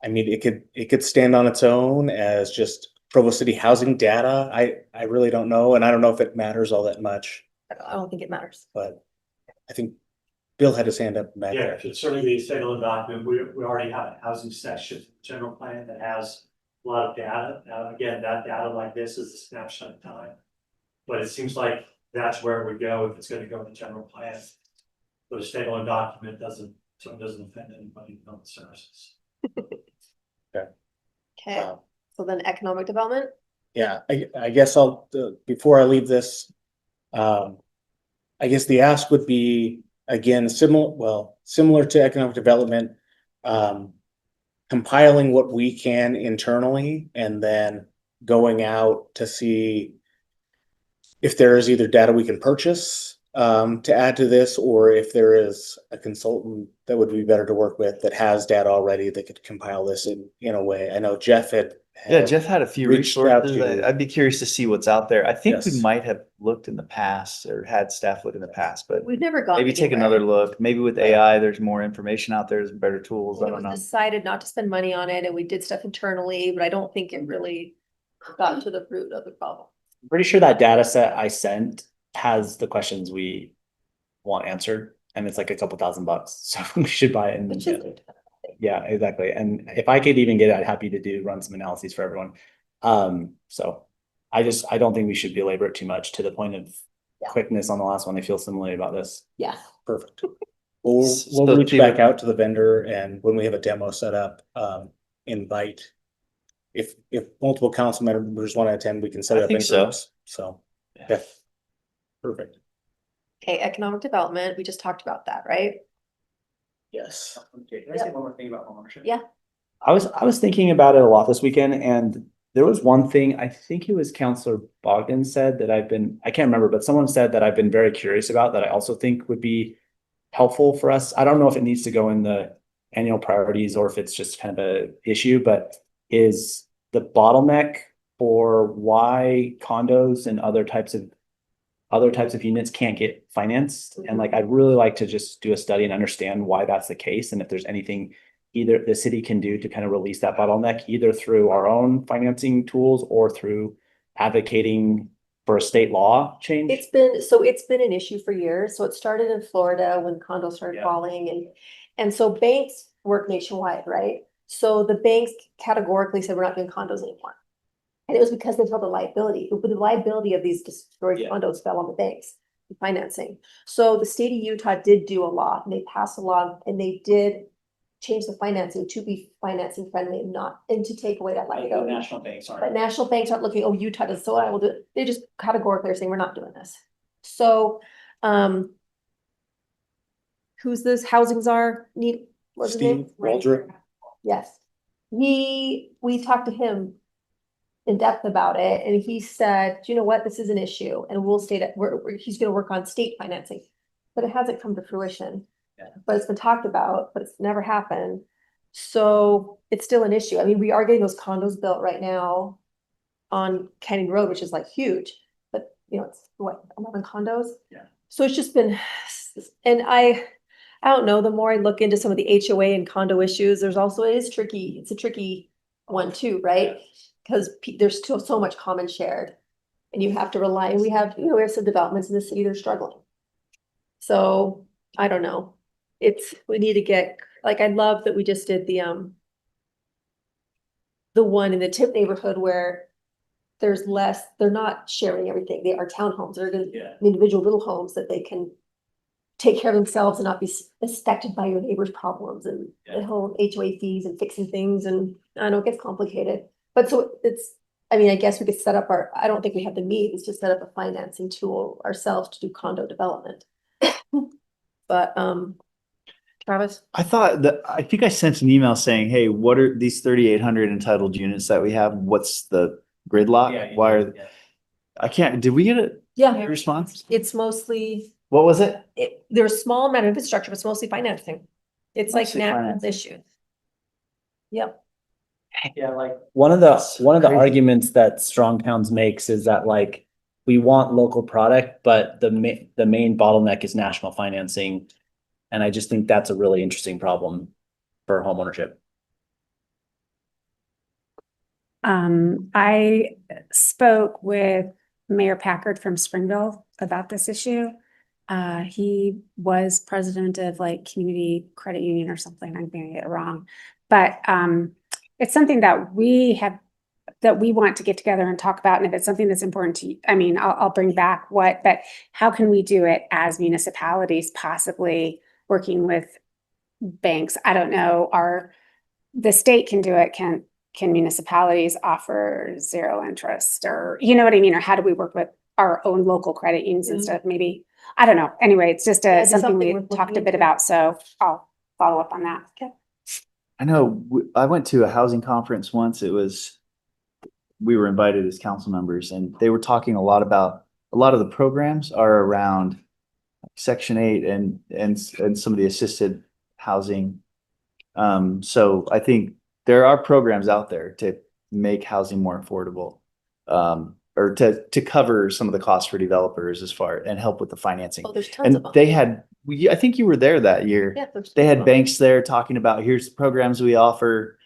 mean, it could stand on its own as just Provo City housing data. I really don't know, and I don't know if it matters all that much. I don't think it matters. But I think Bill had his hand up back Yeah, there. it should certainly be a standalone document. We already have a housing section, general plan that has a lot of data. Now, again, that data like this is a snapshot of time. But it seems like that's where it would go if it's going to go in the general plan. But a standalone document doesn't offend anybody on the services. Okay, so then economic development. Yeah, I guess before I leave this, I guess the ask would be, again, similar to economic development, compiling what we can internally and then going out to see if there is either data we can purchase to add to this, or if there is a consultant that would be better to work with that has data already that could compile this in a way. I know Jeff had Jeff had a few resources. I'd be curious to see what's out there. I think we might have looked in the past, or had staff look in the past, but We've never gone. maybe take another look. Maybe with AI, there's more information out there, there's better tools. I It don't know. was decided not to spend money on it, and we did stuff internally, but I don't think it really got to the root of the problem. I'm pretty sure that data set I sent has the questions we want answered, and it's like a couple $1,000, so we should buy it. Which is Yeah, exactly. And if I could even get it, I'd happy to run some analyses for everyone. So I don't think we should belabor it too much to the point of quickness on the last one. I feel similarly about this. Yeah. Perfect. We'll reach back out to the vendor, and when we have a demo set up, invite if multiple council members want to attend, we can set I it up think in so. groups. So, yeah. Perfect. Okay, economic development, we just talked about that, right? Yes. Okay, can I say one more thing about homeownership? Yeah. I was thinking about it a lot this weekend, and there was one thing, I think it was Counselor Bogdan said that I can't remember, but someone said that I've been very curious about that I also think would be helpful for us. I don't know if it needs to go in the annual priorities or if it's just kind of a issue, but is the bottleneck for why condos and other types of units can't get financed. And like, I'd really like to just do a study and understand why that's the case. And if there's anything either the city can do to kind of release that bottleneck, either through our own financing tools or through advocating for a state law change. It's been an issue for years. So it started in Florida when condos started falling and so banks work nationwide, right? So the banks categorically said, we're not doing condos anymore. And it was because they felt the liability. The liability of these destroyed condos fell on the banks financing. So the state of Utah did do a law, and they passed a law, and they did change the financing to be financing friendly and to take away that liability. National banks aren't. But national banks aren't looking, oh, Utah does, so I will do it. They just categorically are saying, we're not doing this. So, who's this housing czar? What's his name? Steve Waldrop. Yes. We talked to him in depth about it, and he said, do you know what, this is an issue, and we'll state it, he's gonna work on state financing, but it hasn't come to fruition. But it's been talked about, but it's never happened. So it's still an issue. I mean, we are getting those condos built right now on Canning Road, which is like huge, but you know, it's what, 11 condos? Yeah. So it's just been, and I don't know, the more I look into some of the HOA and condo issues, there's also, it is tricky. It's a tricky one too, right? Because there's still so much common shared, and you have to rely, and we have some developments in the city that are struggling. So I don't know. We need to get, like, I love that we just did the one in the Tip neighborhood where there's less, they're not sharing everything. They are townhomes. They're individual little homes that they can take care of themselves and not be affected by your neighbor's problems and the whole HOA fees and fixing things. And I know it gets complicated, but so I mean, I guess we could set up I don't think we have the means to set up a financing tool ourselves to do condo development. But, Travis? I think I sent an email saying, hey, what are these 3,800 entitled units that we have? What's the gridlock? Why are, I can't, did we get a response? It's mostly, What was it? there's a small amount of infrastructure, but it's mostly financing. It's like Mostly national financing. issue. Yep. Yeah, like one of the arguments that Strong Towns makes is that like we want local product, but the main bottleneck is national financing. And I just think that's a really interesting problem for homeownership. I spoke with Mayor Packard from Springville about this issue. He was president of like Community Credit Union or something. I'm getting it wrong, but it's something that we want to get together and talk about. And if it's something that's important to you, I mean, I'll bring back but how can we do it as municipalities, possibly working with banks? I don't know. The state can do it. Can municipalities offer zero interest, or you know what I mean? Or how do we work with our own local credit unions and stuff? Maybe, I don't know. Anyway, it's just something we talked a bit about. So I'll follow up on that. Okay. I know I went to a housing conference once. We were invited as council members, and they were talking a lot about a lot of the programs are around Section 8 and some of the assisted housing. So I think there are programs out there to make housing more affordable, or to cover some of the costs for developers and help with the financing. Oh, there's tons of them. They had, I think you were there that year. Yeah, they had banks there talking about, here's the programs we offer.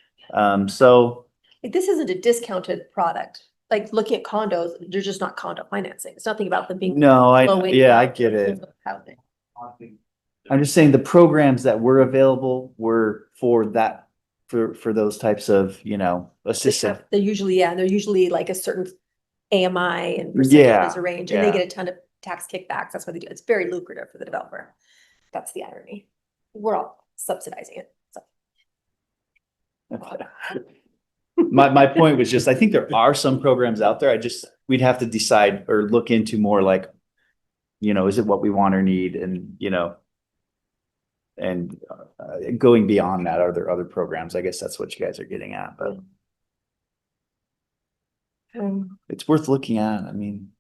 So this isn't a discounted product. Like looking at condos, they're just not condo financing. It's nothing about them being. I get it. Housing. I'm just saying the programs that were available were for that, for those types of, assisted. They're usually like a certain AMI and percentage is arranged, and they get a ton of tax kickbacks. That's what they do. It's very lucrative for the developer. That's the irony. We're all subsidizing it. So. my point was just, I think there are some programs out there. We'd have to decide or look into more like, is it what we want or need? And, and going beyond that, are there other programs? I guess that's what you guys are getting at, but it's worth looking at. I mean,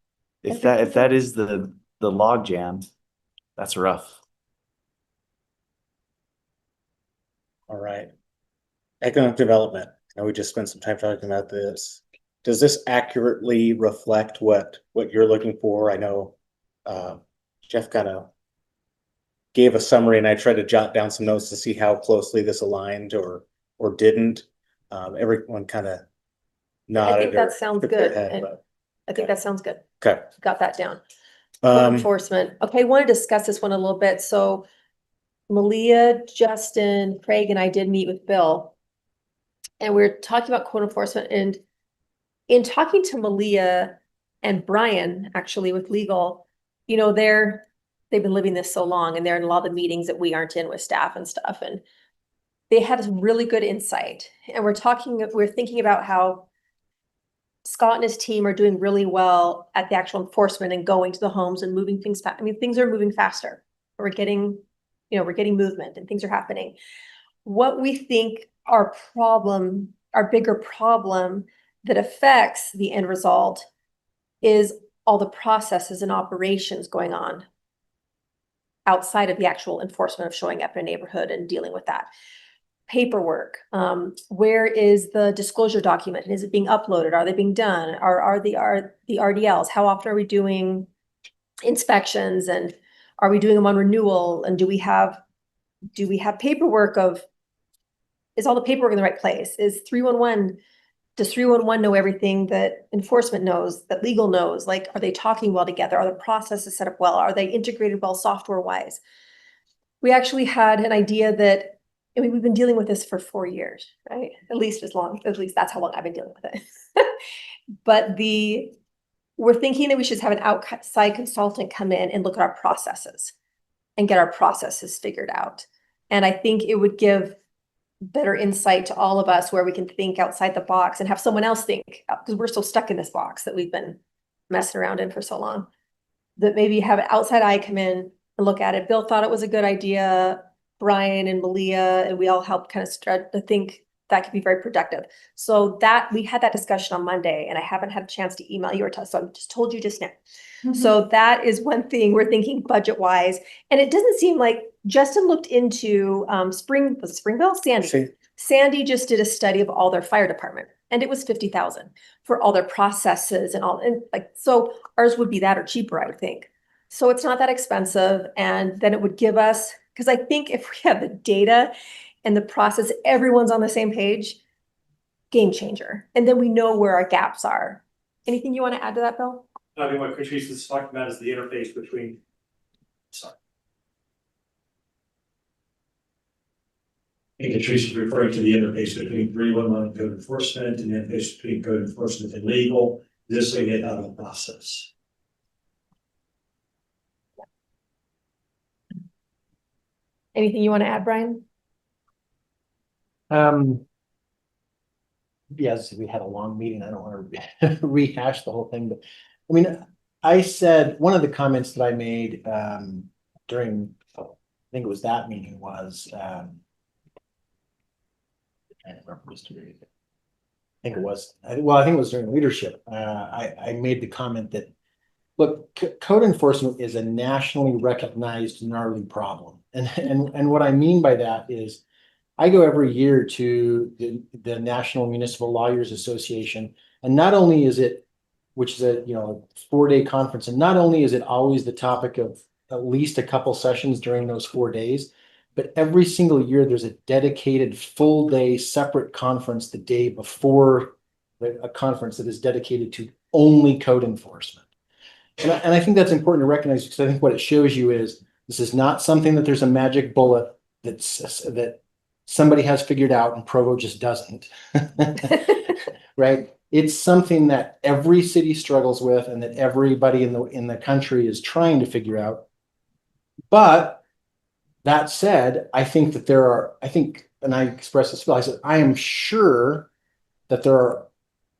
if that is the log jam, that's rough. All right. Economic development. Now we just spent some time talking about this. Does this accurately reflect what you're looking for? I know Jeff kind of gave a summary, and I tried to jot down some notes to see how closely this aligned or didn't. Everyone kind of nodded. I think that sounds good. I think that sounds good. Okay. Got that down. Code enforcement. Okay, I want to discuss this one a little bit. So Malia, Justin, Craig, and I did meet with Bill. And we we're talking about code enforcement. And in talking to Malia and Brian, actually with legal, they've been living this so long, and they're in a lot of the meetings that we aren't in with staff and stuff. And they had some really good insight. And we're thinking about how Scott and his team are doing really well at the actual enforcement and going to the homes and moving things fast. I mean, things are moving faster. We're getting movement and things are happening. What we think our bigger problem that affects the end result is all the processes and operations going on outside of the actual enforcement of showing up in a neighborhood and dealing with that. Paperwork, where is the disclosure document? And is it being uploaded? Are they being done? Are the RDLs? How often are we doing inspections, and are we doing them on renewal? And do we have paperwork is all the paperwork in the right place? Does 311 know everything that enforcement knows, that legal knows? Like, are they talking well together? Are the processes set up well? Are they integrated well software wise? We actually had an idea that, we've been dealing with this for 4 years, right? At least that's how long I've been dealing with it. But we're thinking that we should have an outside consultant come in and look at our processes and get our processes figured out. And I think it would give better insight to all of us, where we can think outside the box and have someone else think, because we're so stuck in this box that we've been messing around in for so long, that maybe have an outside eye come in and look at it. Bill thought it was a good idea. Brian and Malia, and we all helped kind of start to think that could be very productive. So that we had that discussion on Monday, and I haven't had a chance to email you or tell, so I just told you just now. Mm-hmm. So that is one thing we're thinking budget wise. And it doesn't seem like Justin looked into Springville? Sandy just did a study of all their fire department, and it was 50,000 for all their processes and all. And so ours would be that or cheaper, I would think. So it's not that expensive. And then it would give us, because I think if we have the data and the process, everyone's on the same page, game changer. And then we know where our gaps are. Anything you want to add to that, Bill? I mean, what Patrice was talking about is the interface between, I think Patrice is referring to the interface between 311 code enforcement and the interface between code enforcement and legal. This way they have a process. Anything you want to add, Brian? Yes, we had a long meeting. I don't want to rehash the whole thing, but I mean, I said one of the comments that I made during, I think it was that meeting, was I can't remember just I think it was during leadership. I made the comment that, look, code enforcement is a nationally recognized gnarly problem. And what I mean by that is I go every year to the National Municipal Lawyers Association, and not only is it, which is a 4-day conference, and not only is it always the topic of at least a couple sessions during those 4 days, but every single year there's a dedicated full day separate conference the day before a conference that is dedicated to only code enforcement. And I think that's important to recognize, because I think what it shows you is this is not something that there's a magic bullet that somebody has figured out and Provo just doesn't. Right? It's something that every city struggles with and that everybody in the country is trying to figure out. But that said, I think that and I expressed this, I said, I am sure that there are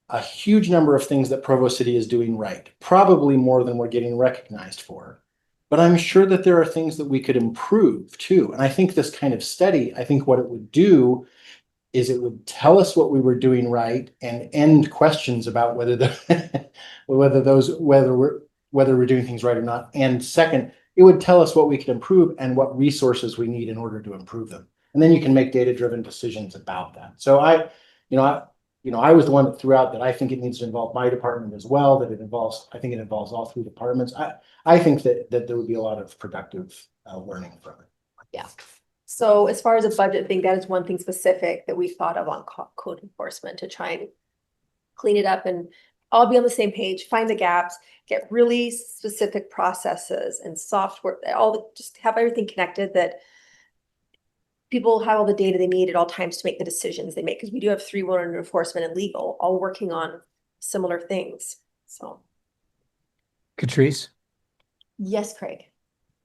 a huge number of things that Provo City is doing right, probably more than we're getting recognized for. But I'm sure that there are things that we could improve too. And I think this kind of study, I think what it would do is it would tell us what we were doing right and end questions about whether we're doing things right or not. And second, it would tell us what we could improve and what resources we need in order to improve them. And then you can make data-driven decisions about that. So I was the one that threw out that I think it needs to involve my department as well, I think it involves all three departments. I think that there would be a lot of productive learning from it. Yeah. So as far as a budget thing, that is one thing specific that we thought of on code enforcement to try and clean it up and all be on the same page, find the gaps, get really specific processes and software, just have everything connected that people have all the data they need at all times to make the decisions they make. Because we do have three under enforcement and legal all working on similar things. So. Catrice? Yes, Craig.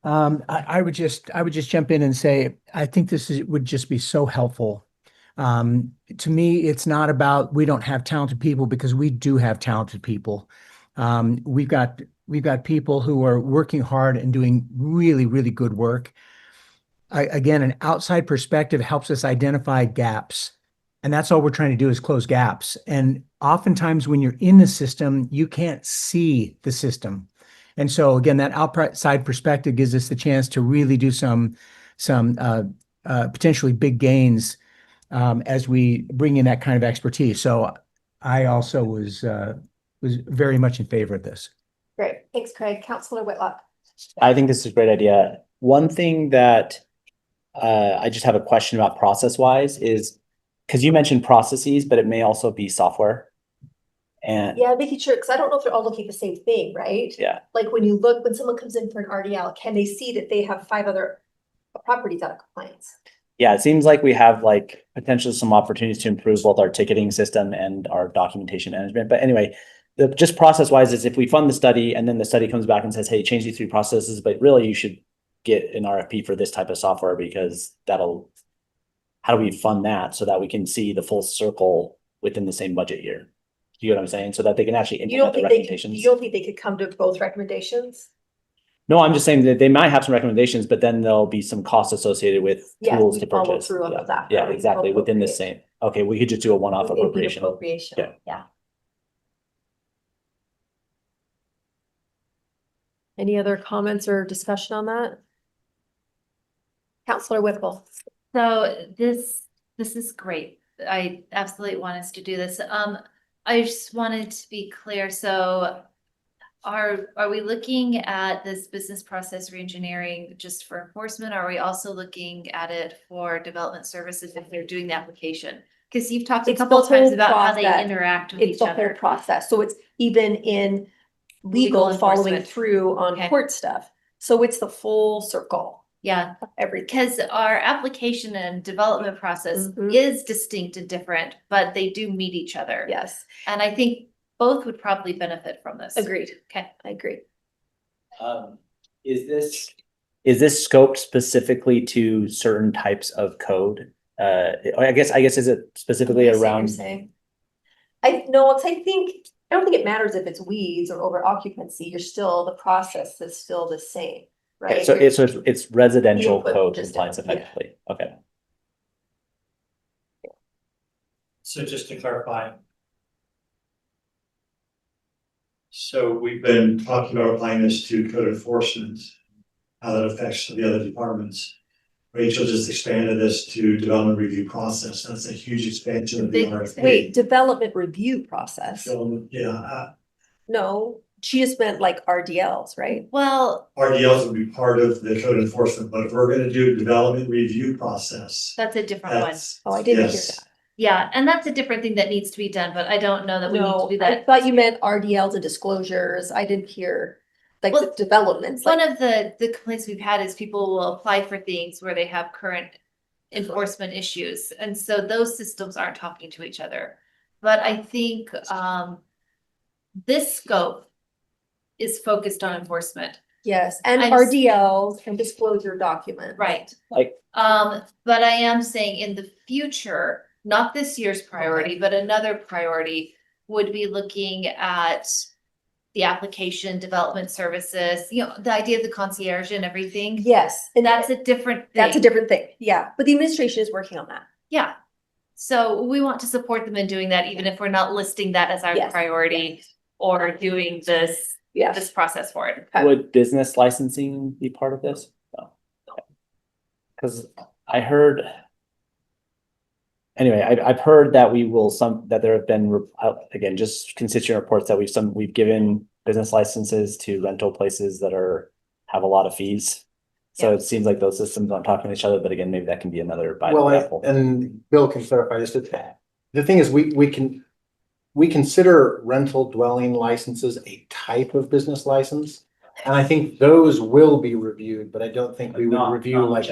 I would just jump in and say, I think would just be so helpful. To me, it's not about, we don't have talented people, because we do have talented people. We've got people who are working hard and doing really, really good work. Again, an outside perspective helps us identify gaps. And that's all we're trying to do is close gaps. And oftentimes when you're in the system, you can't see the system. And so again, that outside perspective gives us the chance to really do some potentially big gains as we bring in that kind of expertise. So I also was very much in favor of this. Great. Thanks, Craig. Councilor Whitlock. I think this is a great idea. One thing that I just have a question about process-wise is, because you mentioned processes, but it may also be software. And yeah, making sure, because I don't know if they're all looking at the same thing, right? Yeah. Like when someone comes in for an RDL, can they see that they have 5 other properties out of compliance? Yeah, it seems like we have like potentially some opportunities to improve both our ticketing system and our documentation management. But anyway, just process-wise is if we fund the study and then the study comes back and says, hey, change these 3 processes, but really you should get an RFP for this type of software, because how do we fund that so that we can see the full circle within the same budget year? Do you know what I'm saying? So that they can actually implement the recommendations. You don't think they could come to both recommendations? No, I'm just saying that they might have some recommendations, but then there'll be some costs associated with tools to follow purchase. through on that. Yeah, exactly. Within the same. Okay, we could just do a one-off appropriation. Yeah. Any other comments or discussion on that? Councilor Whipple. So this is great. I absolutely want us to do this. I just wanted to be clear. So are we looking at this business process reengineering just for enforcement? Or are we also looking at it for development services if they're doing the application? Because you've talked a couple of times about how they interact with each other. It's the whole process. So it's even in legal following through on court stuff. So it's the full circle. Yeah, everything. Because our application and development process is distinct and different, but they do meet each other. Yes. And I think both would probably benefit from this. Agreed. Okay, I agree. Is this scoped specifically to certain types of code? I guess is it specifically around? I don't think it matters if it's weeds or over occupancy. The process is still the same. Right. Okay, so it's residential code compliance effectively. Yeah. Okay. So just to clarify. So we've been talking about applying this to code enforcement, how that affects the other departments. Rachel just expanded this to development review process. That's a huge expansion of the RFP. Wait, development review process? So, yeah. No. She just meant like RDLs, right? Well, RDLs would be part of the code enforcement, but if we're going to do a development review process, that's a different one. Oh, I didn't hear that. Yeah, and that's a different thing that needs to be done, but I don't know that we need to do that. I thought you meant RDLs and disclosures. I didn't hear the developments. One of the complaints we've had is people will apply for things where they have current enforcement issues. And so those systems aren't talking to each other. But I think this scope is focused on enforcement. Yes, and RDLs and disclosure document. Right. But I am saying in the future, not this year's priority, but another priority would be looking at the application development services, the idea of the concierge and everything. Yes, and That's a different thing. that's a different thing. Yeah, but the administration is working on that. Yeah. So we want to support them in doing that, even if we're not listing that as our Yes. priority or doing this process for it. Would business licensing be part of this? No. Cause I heard. Anyway, I've heard that that there have been, again, just constituent reports that we've given business licenses to rental places that have a lot of fees. So it seems like those systems aren't talking to each other, but again, maybe that can be another bite of the apple. And Bill can clarify this, but the thing is, we consider rental dwelling licenses a type of business license. And I think those will be reviewed, but I don't think we would review like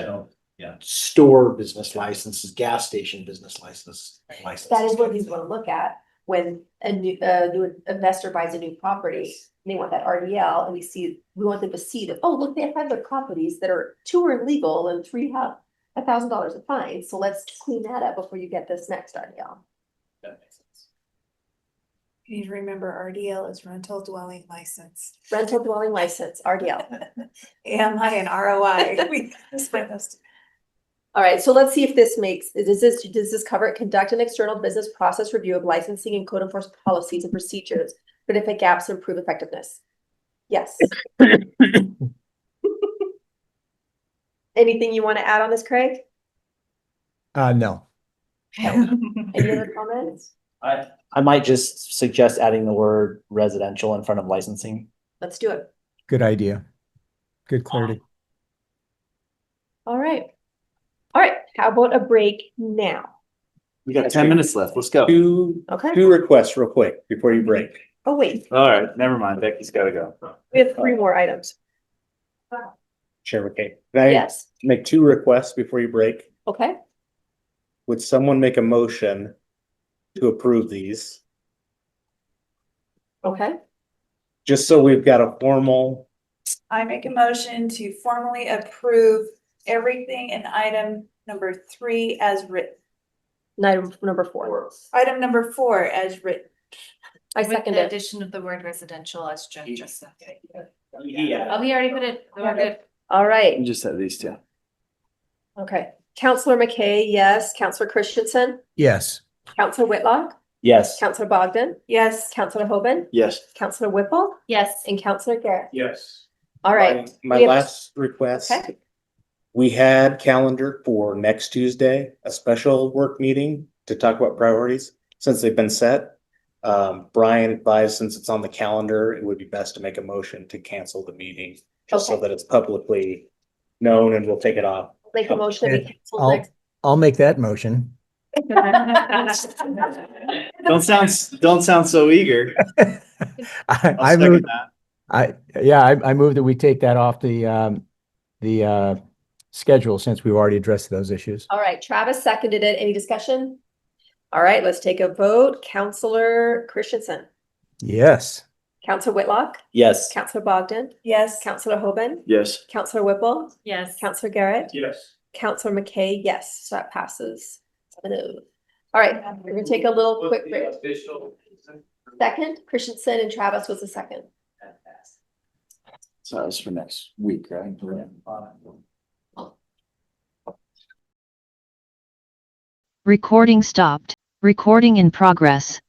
store business licenses, gas station business licenses. That is what we want to look at when a new investor buys a new property. They want that RDL, and we want them to see that, oh, look, they have 5 other properties that are 2 are illegal and 3 have $1,000 of fine. So let's clean that up before you get this next RDL. That makes sense. You need to remember RDL is rental dwelling license. Rental dwelling license, RDL. AMI and ROI. All right, so let's see if this does this cover conduct an external business process review of licensing and code enforcement policies and procedures, identify gaps and improve effectiveness? Yes. Anything you want to add on this, Craig? No. Any other comments? I might just suggest adding the word residential in front of licensing. Let's do it. Good idea. Good clarity. All right. All right, how about a break now? We got 10 minutes left. Let's go. Okay. Two requests real quick before you break. Oh, wait, All right, never mind. Becky's gotta go. we have 3 more items. Chairman Kate, can I Yes, make 2 requests before you break? okay. Would someone make a motion to approve these? Okay, Just so we've got a formal, I make a motion to formally approve everything in item number 3 as written. item number 4. Item number 4 as written. I With second the it. addition of the word residential as Jen just said. Yeah. Oh, he already put it, we're good. All right, You just said these 2. okay. Counselor McKay, yes. Counselor Christensen, Yes. Counselor Whitlock, Yes. Counselor Bogdan, Yes. Counselor Hoban, Yes. Counselor Whipple, Yes. and Counselor Garrett. Yes. All right. my We have- last request. Okay. We had calendared for next Tuesday, a special work meeting to talk about priorities, since they've been set. Brian advised, since it's on the calendar, it would be best to make a motion to cancel the meeting, just so Okay. that it's publicly known, and we'll take it off. Make a motion that we cancel I'll, next. I'll make that motion. Don't sound so eager. I I'll second move, that. I move that we take that off the schedule since we've already addressed those issues. All right, Travis seconded it. Any discussion? All right, let's take a vote. Counselor Christensen, Yes. Counselor Whitlock, Yes. Counselor Bogdan, Yes. Counselor Hoban, Yes. Counselor Whipple, Yes. Counselor Garrett, Yes. Counselor McKay, yes, so that passes. 7-0. All right, we're gonna take a little quick break. Official. Second, Christensen and Travis was the second. So that's for next week, right? Recording stopped. Recording in progress.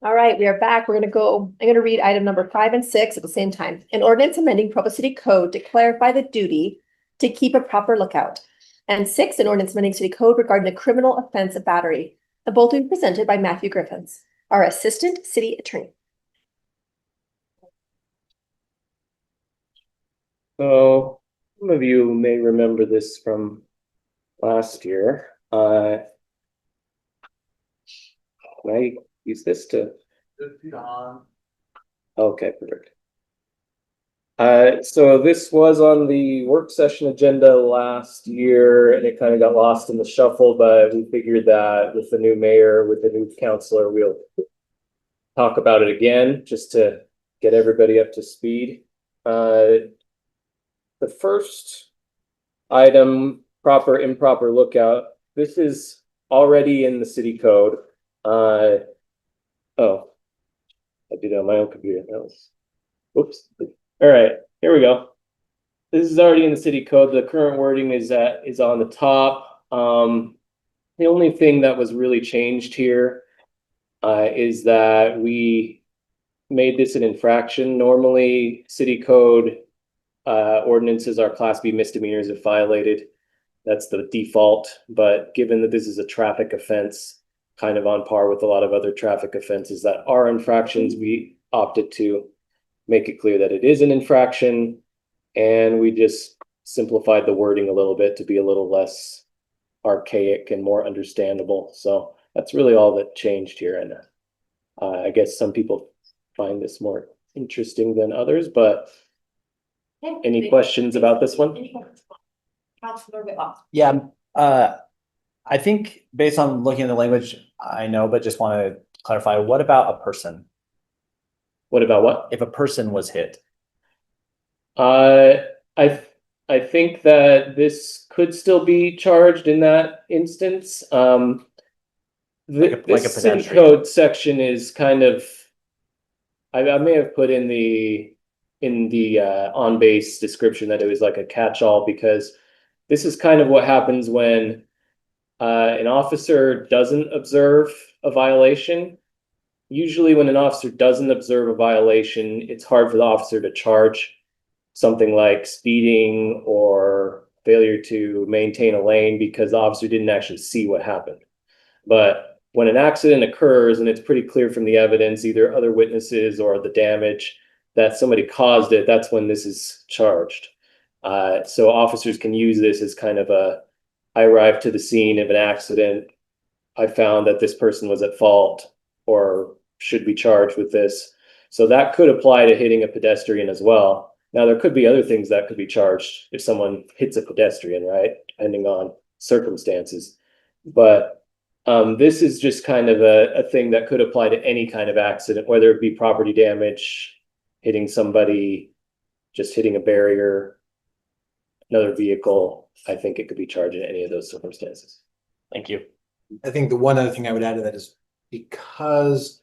All right, we are back. I'm gonna read item number 5 and 6 at the same time. An ordinance amending Provo City Code to clarify the duty to keep a proper lookout. And 6, an ordinance amending city code regarding the criminal offense of battery. And both will be presented by Matthew Griffiths, our Assistant City Attorney. So some of you may remember this from last year. Can I use this to? Okay, perfect. So this was on the work session agenda last year, and it kind of got lost in the shuffle, but we figured that with the new mayor, with the new councilor, we'll talk about it again, just to get everybody up to speed. The first item, proper, improper lookout. This is already in the city code. Oh, I did it on my own computer. That was, whoops. All right, here we go. This is already in the city code. The current wording is on the top. The only thing that was really changed here is that we made this an infraction. Normally, city code ordinances are Class B misdemeanors if violated. That's the default, but given that this is a traffic offense, kind of on par with a lot of other traffic offenses that are infractions, we opted to make it clear that it is an infraction, and we just simplified the wording a little bit to be a little less archaic and more understandable. So that's really all that changed here. And I guess some people find this more interesting than others, but any questions about this one? Yeah, I think based on looking at the language, I know, but just want to clarify, what about a person? What about what? If a person was hit? I think that this could still be charged in that instance. This city code section is kind of, I may have put in the on base description that it was like a catch-all, because this is kind of what happens when an officer doesn't observe a violation. Usually when an officer doesn't observe a violation, it's hard for the officer to charge something like speeding or failure to maintain a lane because the officer didn't actually see what happened. But when an accident occurs and it's pretty clear from the evidence, either other witnesses or the damage, that somebody caused it, that's when this is charged. So officers can use this as kind of I arrived to the scene of an accident. I found that this person was at fault or should be charged with this. So that could apply to hitting a pedestrian as well. Now, there could be other things that could be charged if someone hits a pedestrian, right? Depending on circumstances. But this is just kind of a thing that could apply to any kind of accident, whether it be property damage, hitting somebody, just hitting a barrier, another vehicle. I think it could be charged in any of those circumstances. Thank you. I think the one other thing I would add to that is because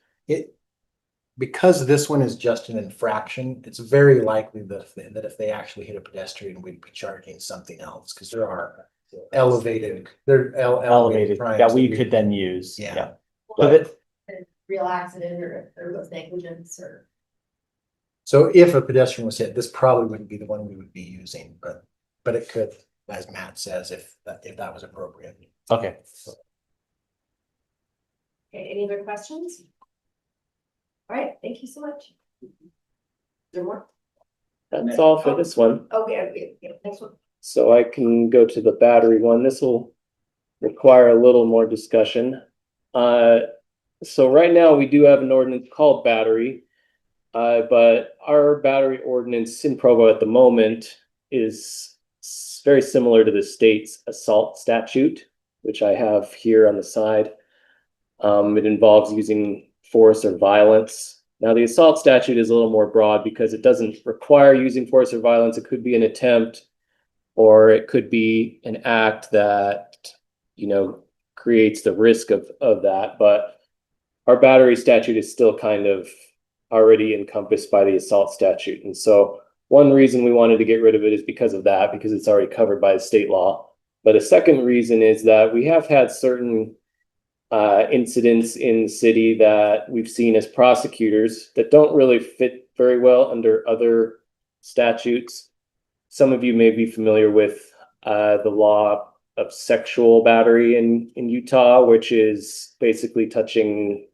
this one is just an infraction, it's very likely that if they actually hit a pedestrian, we'd be charging something else, because there are elevated crimes that we could then use. Yeah. Real accident or was negligence or. So if a pedestrian was hit, this probably wouldn't be the one we would be using, but it could, as Matt says, if that was appropriate. Okay. Okay, any other questions? All right, thank you so much. Is there more? That's all for this one. Okay, next one. So I can go to the battery one. This will require a little more discussion. So right now we do have an ordinance called battery, but our battery ordinance in Provo at the moment is very similar to the state's assault statute, which I have here on the side. It involves using force or violence. Now, the assault statute is a little more broad because it doesn't require using force or violence. It could be an attempt, or it could be an act that, creates the risk of that. But our battery statute is still kind of already encompassed by the assault statute. And so one reason we wanted to get rid of it is because of that, because it's already covered by the state law. But a second reason is that we have had certain incidents in the city that we've seen as prosecutors that don't really fit very well under other statutes. Some of you may be familiar with the law of sexual battery in Utah, which is basically touching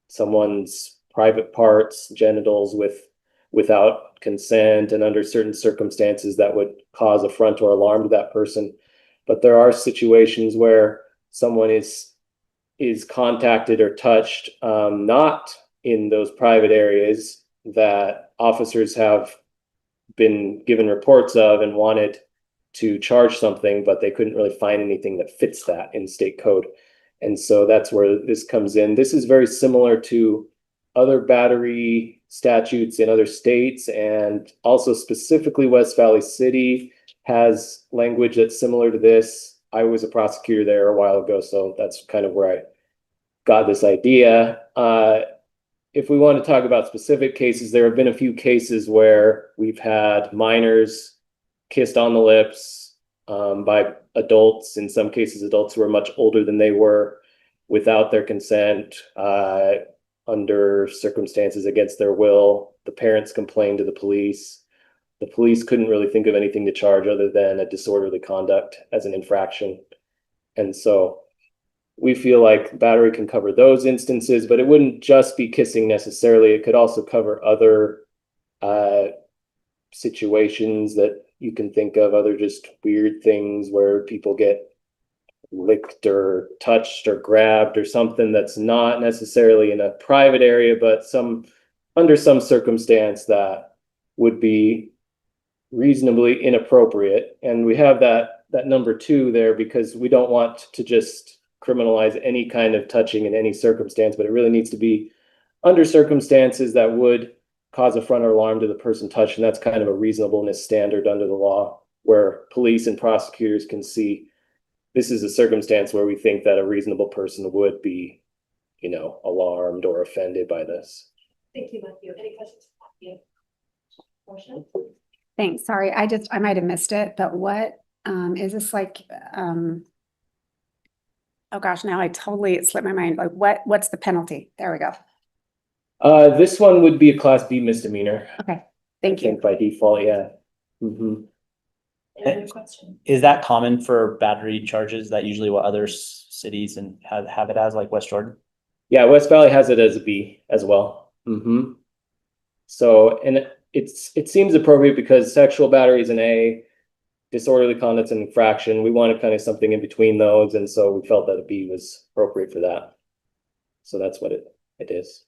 someone's private parts, genitals without consent and under certain circumstances that would cause affront or alarm to that person. But there are situations where someone is contacted or touched, not in those private areas, that officers have been given reports of and wanted to charge something, but they couldn't really find anything that fits that in state code. And so that's where this comes in. This is very similar to other battery statutes in other states, and also specifically West Valley City has language that's similar to this. I was a prosecutor there a while ago, so that's kind of where I got this idea. If we want to talk about specific cases, there have been a few cases where we've had minors kissed on the lips by adults, in some cases adults who are much older than they were, without their consent, under circumstances against their will. The parents complained to the police. The police couldn't really think of anything to charge other than a disorderly conduct as an infraction. And so we feel like battery can cover those instances, but it wouldn't just be kissing necessarily. It could also cover other situations that you can think of, other just weird things where people get licked or touched or grabbed or something that's not necessarily in a private area, but under some circumstance that would be reasonably inappropriate. And we have that number 2 there because we don't want to just criminalize any kind of touching in any circumstance, but it really needs to be under circumstances that would cause affront or alarm to the person touched. And that's kind of a reasonableness standard under the law, where police and prosecutors can see this is a circumstance where we think that a reasonable person would be, alarmed or offended by this. Thank you, Matthew. Any questions? Portia? Thanks. Sorry, I might have missed it, but what is this like? Oh gosh, now it slipped my mind. Like what's the penalty? There we go. This one would be a Class B misdemeanor. Okay, thank you. By default, yeah. Mm-hmm. Any other question? Is that common for battery charges? That usually what other cities and have it as, like West Jordan? Yeah, West Valley has it as a B as well. Mm-hmm. So, and it seems appropriate because sexual battery is an A, disorderly conduct's an infraction. We wanted kind of something in between those, and so we felt that a B was appropriate for that. So that's what it is.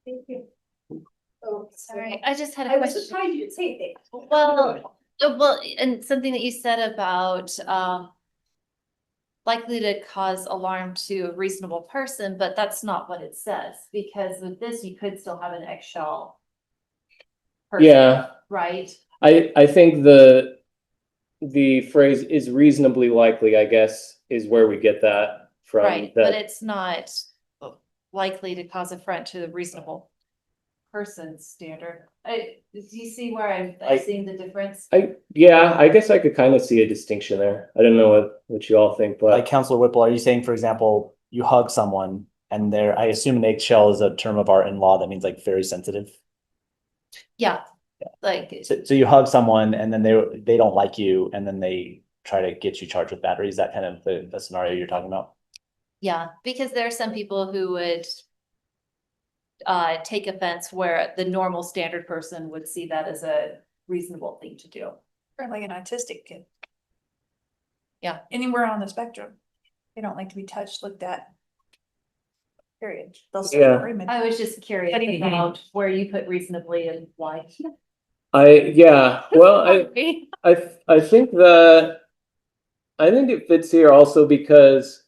Thank you. Oh, Sorry, I just had a I was question. just trying to say things. Well, and something that you said about likely to cause alarm to a reasonable person, but that's not what it says, because with this, you could still have an eggshell person, Yeah. right? I think the phrase is reasonably likely, I guess, is where we get that from. Right, but it's not likely to cause affront to the reasonable person standard. Do you see where I'm seeing the difference? Yeah, I guess I could kind of see a distinction there. I don't know what you all think, but Like Councilor Whipple, are you saying, for example, you hug someone and I assume an eggshell is a term of art in law that means like very sensitive? Yeah, like. So you hug someone and then they don't like you and then they try to get you charged with battery. Is that kind of the scenario you're talking about? Yeah, because there are some people who would take offense where the normal standard person would see that as a reasonable thing to do. Or like an autistic kid. Yeah. Anywhere on the spectrum. They don't like to be touched, looked at. Period. They'll Yeah. scream. I was just curious about where you put reasonably and why. Well, I think it fits here also because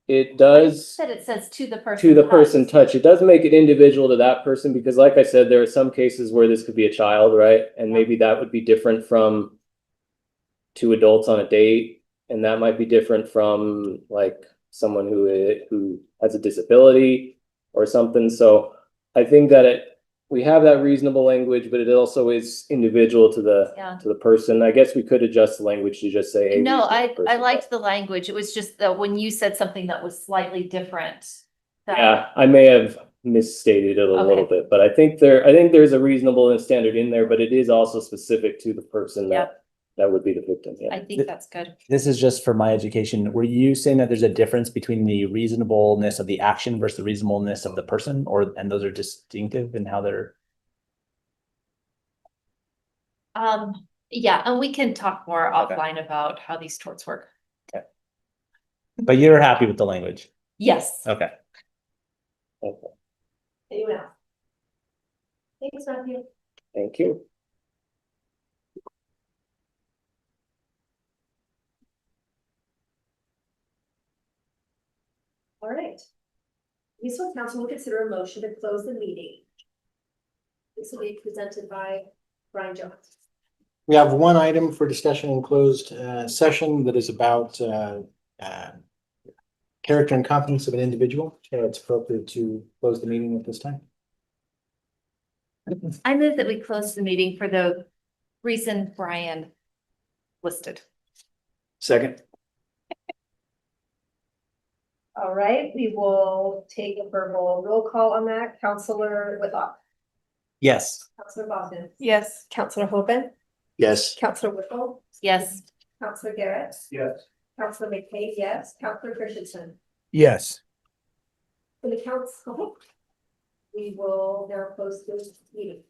it does. Said it says to the person. To the person touch. It does make it individual to that person because like I said, there are some cases where this could be a child, right? And maybe that would be different from 2 adults on a date. And that might be different from like someone who has a disability or something. So I think that we have that reasonable language, but it also is individual to the person. I guess we could adjust the language to just say. No, I liked the language. It was just that when you said something that was slightly different. Yeah, I may have misstated it a little bit, but I think there's a reasonableness standard in there, but it is also specific to the person that would be the victim. Yeah. I think that's good. This is just for my education. Were you saying that there's a difference between the reasonableness of the action versus the reasonableness of the person, and those are distinctive in how they're? Yeah, and we can talk more offline about how these torts work. Okay. But you're happy with the language? Yes. Okay. Anyone else? Thanks, Matthew. Thank you. All right. Municipal Council will consider a motion to close the meeting. This will be presented by Brian Jones. We have one item for discussion in closed session that is about character and competence of an individual. So it's appropriate to close the meeting at this time. I move that we close the meeting for the reason Brian listed. Second. All right, we will take a verbal roll call on that. Counselor Whitlock, Yes. Counselor Boston, Yes. Counselor Hoban, Yes. Counselor Whipple, Yes. Counselor Garrett, Yes. Counselor McKay, yes, Counselor Christensen. Yes. For the council, we will now close this meeting.